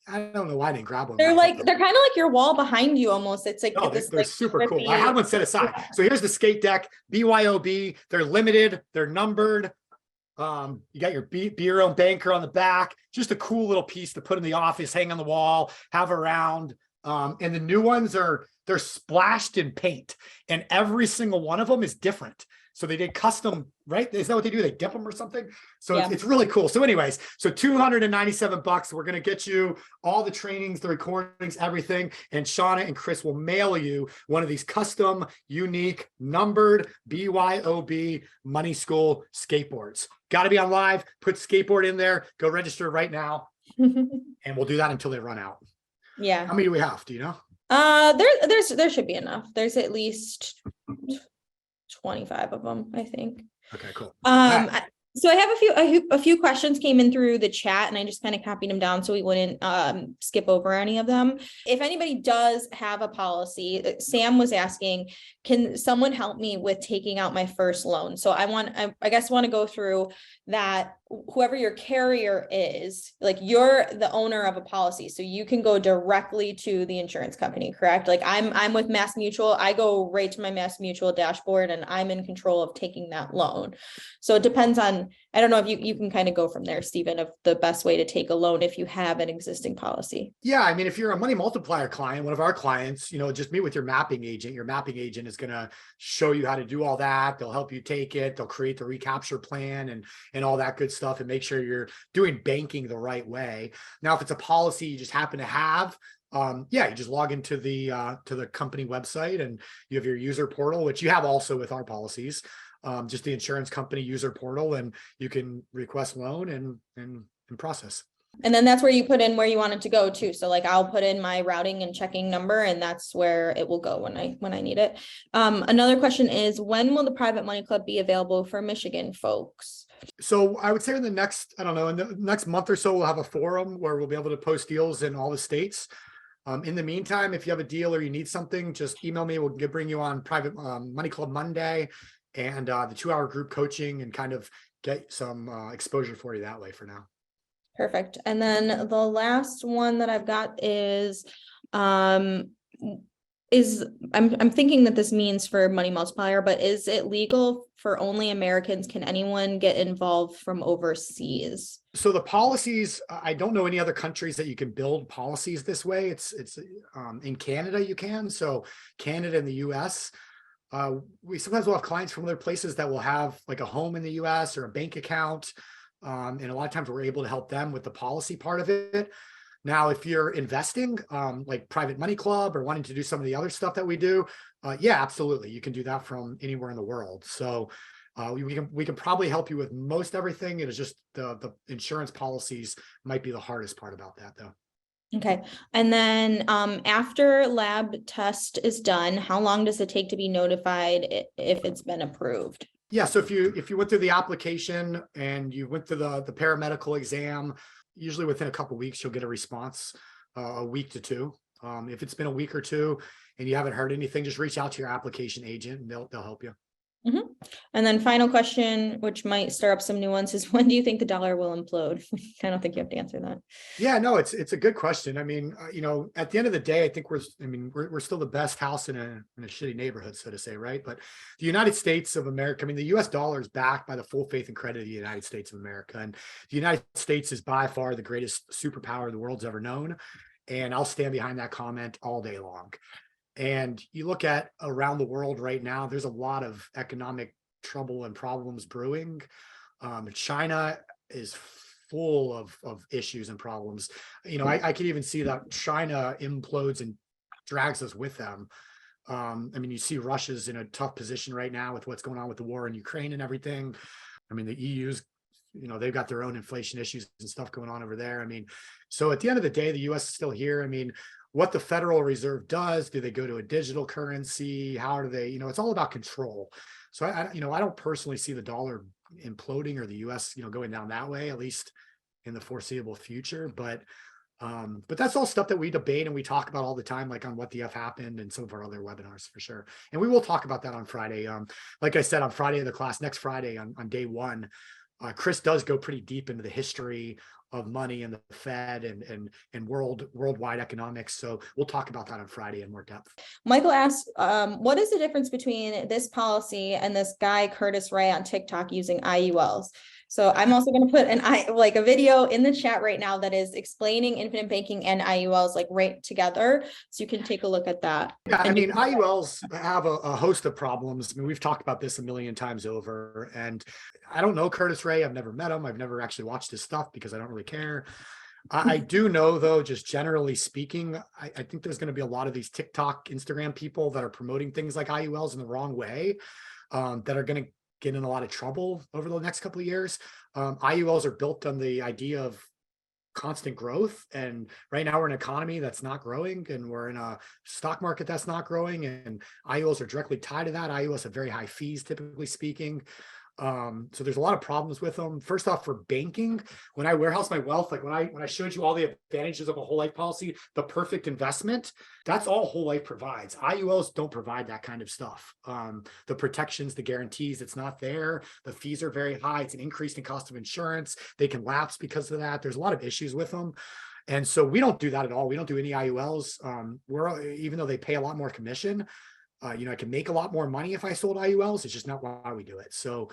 I don't know why I didn't grab one. They're kind of like your wall behind you almost. It's like they're super cool. I had one set aside. So here's the skate deck, BYOB. They're limited. They're numbered. You got your beer own banker on the back. Just a cool little piece to put in the office, hang on the wall, have around. And the new ones they're splashed in paint, and every single one of them is different. So they did custom, right? Is that what they do? They dip them or something. So Yeah. it's really cool. So anyways, so $297. We're going to get you all the trainings, the recordings, everything. And Shauna and Chris will mail you one of these custom, unique, numbered BYOB Money School skateboards. Got to be on live. Put skateboard in there. Go register right now. And we'll do that until they run out. Yeah. How many do we have? Do you know? There should be enough. There's at least 25 of them, I think. Okay, cool. So I have a few questions came in through the chat, and I just kind of copied them down so we wouldn't skip over any of them. If anybody does have a policy, Sam was asking, can someone help me with taking out my first loan? So I guess want to go through that. Whoever your carrier is, like, you're the owner of a policy, so you can go directly to the insurance company, correct? Like I'm with Mass Mutual. I go right to my Mass Mutual dashboard, and I'm in control of taking that loan. So it depends on, I don't know if you can kind of go from there, Stephen, of the best way to take a loan if you have an existing policy. Yeah, I mean, if you're a money multiplier client, one of our clients, just meet with your mapping agent. Your mapping agent is going to show you how to do all that. They'll help you take it. They'll create the recapture plan and all that good stuff, and make sure you're doing banking the right way. Now, if it's a policy you just happen to have, you just log into the company website, and you have your user portal, which you have also with our policies. Just the insurance company user portal, and you can request loan and process. And then that's where you put in where you want it to go too. So like I'll put in my routing and checking number, and that's where it will go when I need it. Another question is, when will the Private Money Club be available for Michigan folks? So I would say in the next month or so, we'll have a forum where we'll be able to post deals in all the states. In the meantime, if you have a deal or you need something, just email me. We'll bring you on Private Money Club Monday, and the 2-hour group coaching, and kind of get some exposure for you that way for now. Perfect. And then the last one that I've got is I'm thinking that this means for money multiplier, but is it legal for only Americans? Can anyone get involved from overseas? So the policies, I don't know any other countries that you can build policies this way. It's in Canada you can. So Canada and the US. We sometimes will have clients from other places that will have like a home in the US or a bank account. And a lot of times we're able to help them with the policy part of it. Now, if you're investing, like Private Money Club, or wanting to do some of the other stuff that we do, yeah, absolutely. You can do that from anywhere in the world. So we can probably help you with most everything. It is just the insurance policies might be the hardest part about that, though. Okay. And then after lab test is done, how long does it take to be notified if it's been approved? Yeah. So if you went through the application and you went through the paramedical exam, usually within a couple of weeks, you'll get a response, a week to 2. If it's been a week or 2 and you haven't heard anything, just reach out to your application agent, and they'll help you. Mm-hmm. And then final question, which might stir up some nuances: when do you think the dollar will implode? I don't think you have to answer that. Yeah, no, it's a good question. I mean, at the end of the day, I think we're still the best house in a shitty neighborhood, so to say, right? But the United States of America, I mean, the US dollar is backed by the full faith and credit of the United States of America. And the United States is by far the greatest superpower the world's ever known. And I'll stand behind that comment all day long. And you look at around the world right now, there's a lot of economic trouble and problems brewing. China is full of issues and problems. I could even see that China implodes and drags us with them. I mean, you see Russia's in a tough position right now with what's going on with the war in Ukraine and everything. I mean, the EU's, they've got their own inflation issues and stuff going on over there. I mean, so at the end of the day, the US is still here. I mean, what the Federal Reserve does, do they go to a digital currency? How do they, it's all about control. So I don't personally see the dollar imploding or the US, going down that way, at least in the foreseeable future. But that's all stuff that we debate and we talk about all the time, like on What the F Happened and some of our other webinars for sure. And we will talk about that on Friday. Like I said, on Friday of the class, next Friday on day 1, Chris does go pretty deep into the history of money and the Fed and worldwide economics. So we'll talk about that on Friday in more depth. Michael asked, what is the difference between this policy and this guy, Curtis Ray, on TikTok using IULs? So I'm also going to put a video in the chat right now that is explaining infinite banking and IULs like right together. So you can take a look at that. Yeah, I mean, IULs have a host of problems. I mean, we've talked about this a million times over, and I don't know Curtis Ray. I've never met him. I've never actually watched his stuff because I don't really care. I do know, though, just generally speaking, I think there's going to be a lot of these TikTok, Instagram people that are promoting things like IULs in the wrong way, that are going to get in a lot of trouble over the next couple of years. IULs are built on the idea of constant growth. And right now we're in an economy that's not growing, and we're in a stock market that's not growing, and IULs are directly tied to that. IULs have very high fees, typically speaking. So there's a lot of problems with them. First off, for banking, when I warehouse my wealth, like when I showed you all the advantages of a whole life policy, the perfect investment, that's all whole life provides. IULs don't provide that kind of stuff. The protections, the guarantees, it's not there. The fees are very high. It's an increase in cost of insurance. They can lapse because of that. There's a lot of issues with them. And so we don't do that at all. We don't do any IULs. Even though they pay a lot more commission, I can make a lot more money if I sold IULs. It's just not why we do it. So,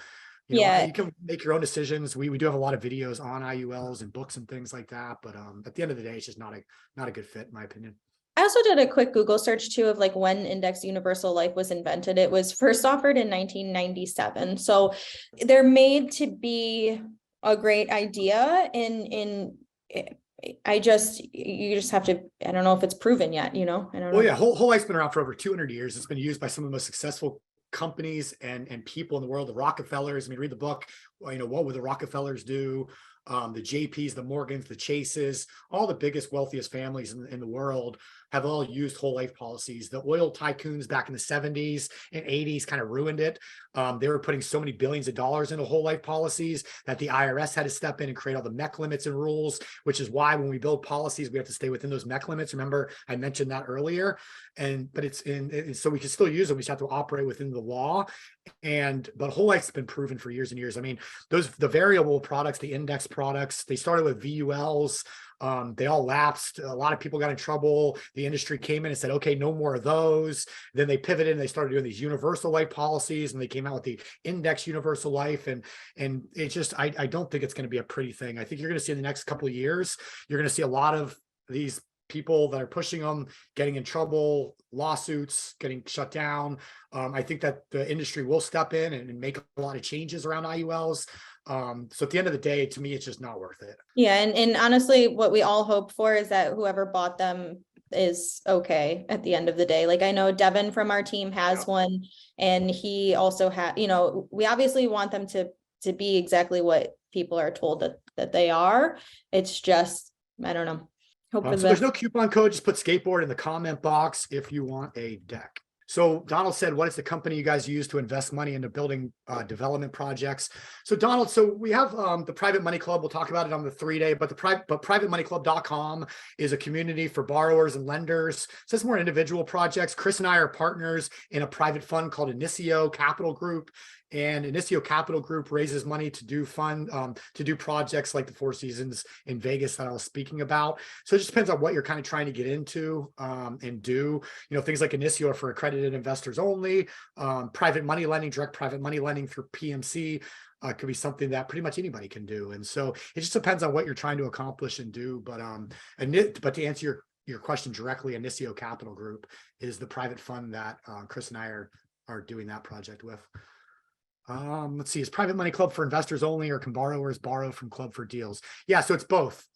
you can make your own decisions. We do have a lot of videos on IULs and books and things like that. But at the end of the day, it's just not a good fit, in my opinion. I also did a quick Google search too of like when Index Universal Life was invented. It was first offered in 1997. So they're made to be a great idea you just have to, I don't know if it's proven yet, I don't know. Well, yeah, whole life's been around for over 200 years. It's been used by some of the most successful companies and people in the world. The Rockefellers, I mean, read the book, what would the Rockefellers do? The JPs, the Morgans, the Chases, all the biggest, wealthiest families in the world have all used whole life policies. The oil tycoons back in the 70s and 80s kind of ruined it. They were putting so many billions of dollars into whole life policies that the IRS had to step in and create all the MEC limits and rules, which is why when we build policies, we have to stay within those MEC limits. Remember, I mentioned that earlier. But so we can still use them. We just have to operate within the law. But whole life's been proven for years and years. I mean, the variable products, the index products, they started with VULs. They all lapsed. A lot of people got in trouble. The industry came in and said, okay, no more of those. Then they pivoted and they started doing these universal life policies, and they came out with the index universal life. And it just, I don't think it's going to be a pretty thing. I think you're going to see in the next couple of years, you're going to see a lot of these people that are pushing them getting in trouble, lawsuits, getting shut down. I think that the industry will step in and make a lot of changes around IULs. So at the end of the day, to me, it's just not worth it. Yeah. And honestly, what we all hope for is that whoever bought them is okay at the end of the day. Like I know Devin from our team has one, and he also had, we obviously want them to be exactly what people are told that they are. It's just, I don't know. So there's no coupon code. Just put skateboard in the comment box if you want a deck. So Donald said, what is the company you guys use to invest money into building development projects? So Donald, we have the Private Money Club. We'll talk about it on the 3-day, but privatemoneyclub.com is a community for borrowers and lenders. So it's more individual projects. Chris and I are partners in a private fund called Inicio Capital Group. And Inicio Capital Group raises money to do projects like the Four Seasons in Vegas that I was speaking about. So it just depends on what you're kind of trying to get into and do. Things like Inicio are for accredited investors only. Private money lending, direct private money lending through PMC could be something that pretty much anybody can do. And so it just depends on what you're trying to accomplish and do. But to answer your question directly, Inicio Capital Group is the private fund that Chris and I are doing that project with. Let's see, is Private Money Club for investors only, or can borrowers borrow from club for deals? Yeah, so it's both.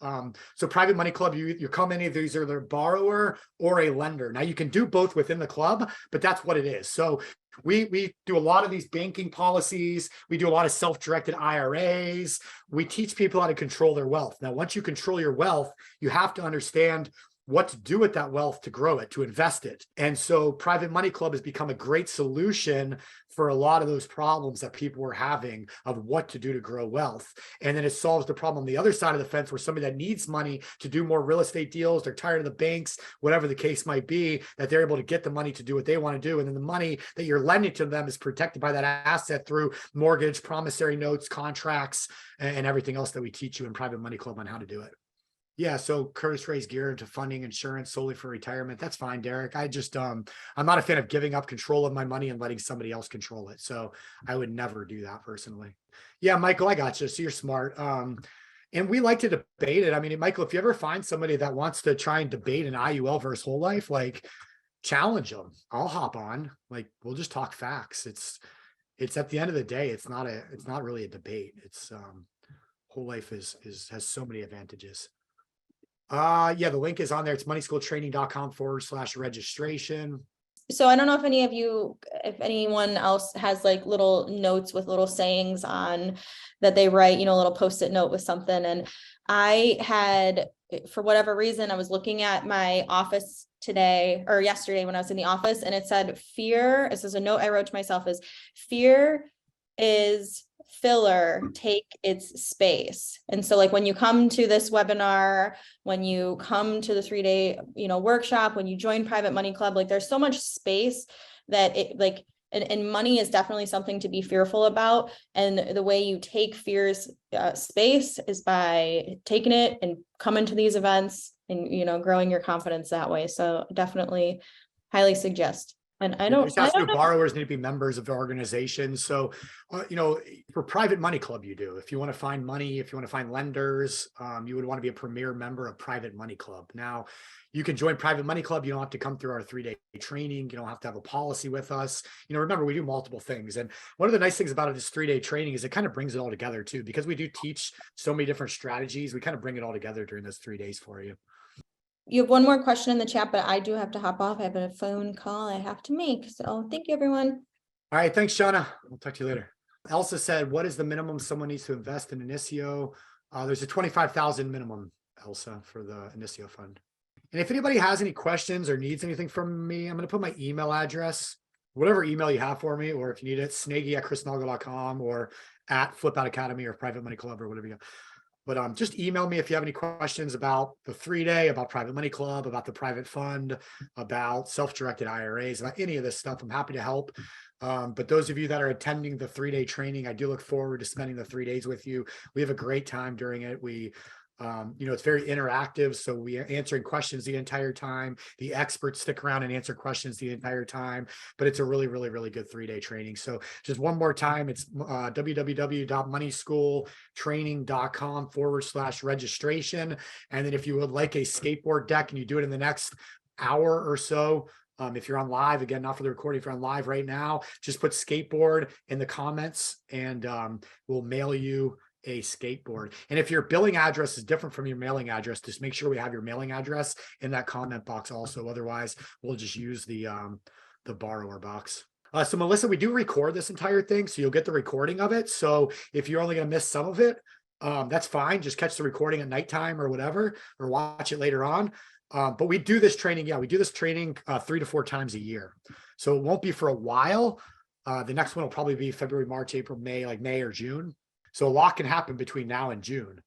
So Private Money Club, you come in, either you're a borrower or a lender. Now you can do both within the club, but that's what it is. So we do a lot of these banking policies. We do a lot of self-directed IRAs. We teach people how to control their wealth. Now, once you control your wealth, you have to understand what to do with that wealth to grow it, to invest it. And so Private Money Club has become a great solution for a lot of those problems that people were having of what to do to grow wealth. And then it solves the problem on the other side of the fence where somebody that needs money to do more real estate deals, they're tired of the banks, whatever the case might be, that they're able to get the money to do what they want to do. And then the money that you're lending to them is protected by that asset through mortgage, promissory notes, contracts, and everything else that we teach you in Private Money Club on how to do it. Yeah, so Curtis Ray's geared into funding insurance solely for retirement. That's fine, Derek. I just, I'm not a fan of giving up control of my money and letting somebody else control it. So I would never do that personally. Yeah, Michael, I got you. So you're smart. And we like to debate it. I mean, Michael, if you ever find somebody that wants to try and debate an IUL versus whole life, like challenge them. I'll hop on. Like, we'll just talk facts. It's at the end of the day, it's not really a debate. It's whole life has so many advantages. Yeah, the link is on there. It's moneyschooltraining.com/registration. So I don't know if if anyone else has like little notes with little sayings on that they write, a little Post-it note with something. And I had, for whatever reason, I was looking at my office today or yesterday when I was in the office, and it said fear. This is a note I wrote to myself, is fear is filler, take its space. And so like when you come to this webinar, when you come to the 3-day, workshop, when you join Private Money Club, like there's so much space that it like, and money is definitely something to be fearful about. And the way you take fear's space is by taking it and coming to these events and, growing your confidence that way. So definitely highly suggest. And I don't know. Borrowers need to be members of the organization. So, for Private Money Club, you do. If you want to find money, if you want to find lenders, you would want to be a premier member of Private Money Club. Now, you can join Private Money Club. You don't have to come through our 3-day training. You don't have to have a policy with us. Remember, we do multiple things. And one of the nice things about this 3-day training is it kind of brings it all together too, because we do teach so many different strategies. We kind of bring it all together during those 3 days for you. You have one more question in the chat, but I do have to hop off. I have a phone call I have to make. So thank you, everyone. All right. Thanks, Shauna. I'll talk to you later. Elsa said, what is the minimum someone needs to invest in Inicio? There's a $25,000 minimum, Elsa, for the Inicio fund. And if anybody has any questions or needs anything from me, I'm going to put my email address, whatever email you have for me, or if you need it, snaggy@chrisnaugle.com or at Flip Out Academy or Private Money Club or whatever you got. But just email me if you have any questions about the 3-day, about Private Money Club, about the private fund, about self-directed IRAs, about any of this stuff. I'm happy to help. But those of you that are attending the 3-day training, I do look forward to spending the 3 days with you. We have a great time during it. It's very interactive. So we are answering questions the entire time. The experts stick around and answer questions the entire time, but it's a really, really, really good 3-day training. So just one more time, it's www.moneyschooltraining.com/registration. And then if you would like a skateboard deck and you do it in the next hour or so, if you're on live, again, not for the recording, if you're on live right now, just put skateboard in the comments and we'll mail you a skateboard. And if your billing address is different from your mailing address, just make sure we have your mailing address in that comment box also. Otherwise, we'll just use the borrower box. So Melissa, we do record this entire thing, so you'll get the recording of it. So if you're only going to miss some of it, that's fine. Just catch the recording at nighttime or whatever, or watch it later on. But we do this training. Yeah, we do this training 3 to 4 times a year. So it won't be for a while. The next one will probably be February, March, April, May, like May or June. So a lot can happen between now and June.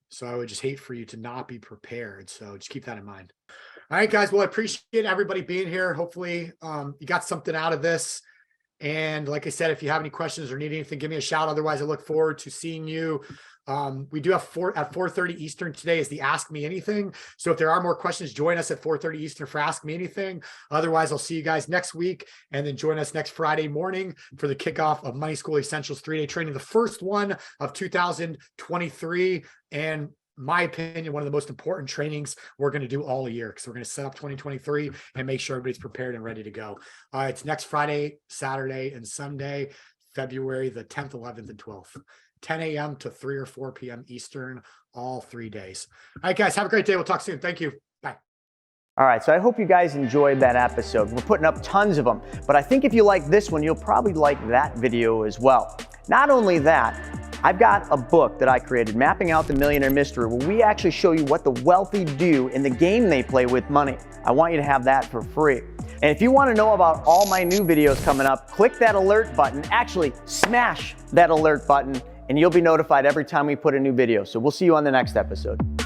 So I would just hate for you to not be prepared. So just keep that in mind. All right, guys. Well, I appreciate everybody being here. Hopefully you got something out of this. And like I said, if you have any questions or need anything, give me a shout. Otherwise, I look forward to seeing you. We do have at 4:30 Eastern today is the Ask Me Anything. So if there are more questions, join us at 4:30 Eastern for Ask Me Anything. Otherwise, I'll see you guys next week, and then join us next Friday morning for the kickoff of Money School Essentials 3-day training, the first one of 2023. And my opinion, one of the most important trainings we're going to do all year, because we're going to set up 2023 and make sure everybody's prepared and ready to go. It's next Friday, Saturday, and Sunday, February the 10th, 11th, and 12th. 10 a.m. to 3 or 4 p.m. Eastern, all 3 days. All right, guys, have a great day. We'll talk soon. Thank you. Bye. All right, so I hope you guys enjoyed that episode. We're putting up tons of them, but I think if you like this one, you'll probably like that video as well. Not only that, I've got a book that I created, Mapping Out the Millionaire Mystery, where we actually show you what the wealthy do in the game they play with money. I want you to have that for free. And if you want to know about all my new videos coming up, click that alert button. Actually, smash that alert button, and you'll be notified every time we put a new video. So we'll see you on the next episode.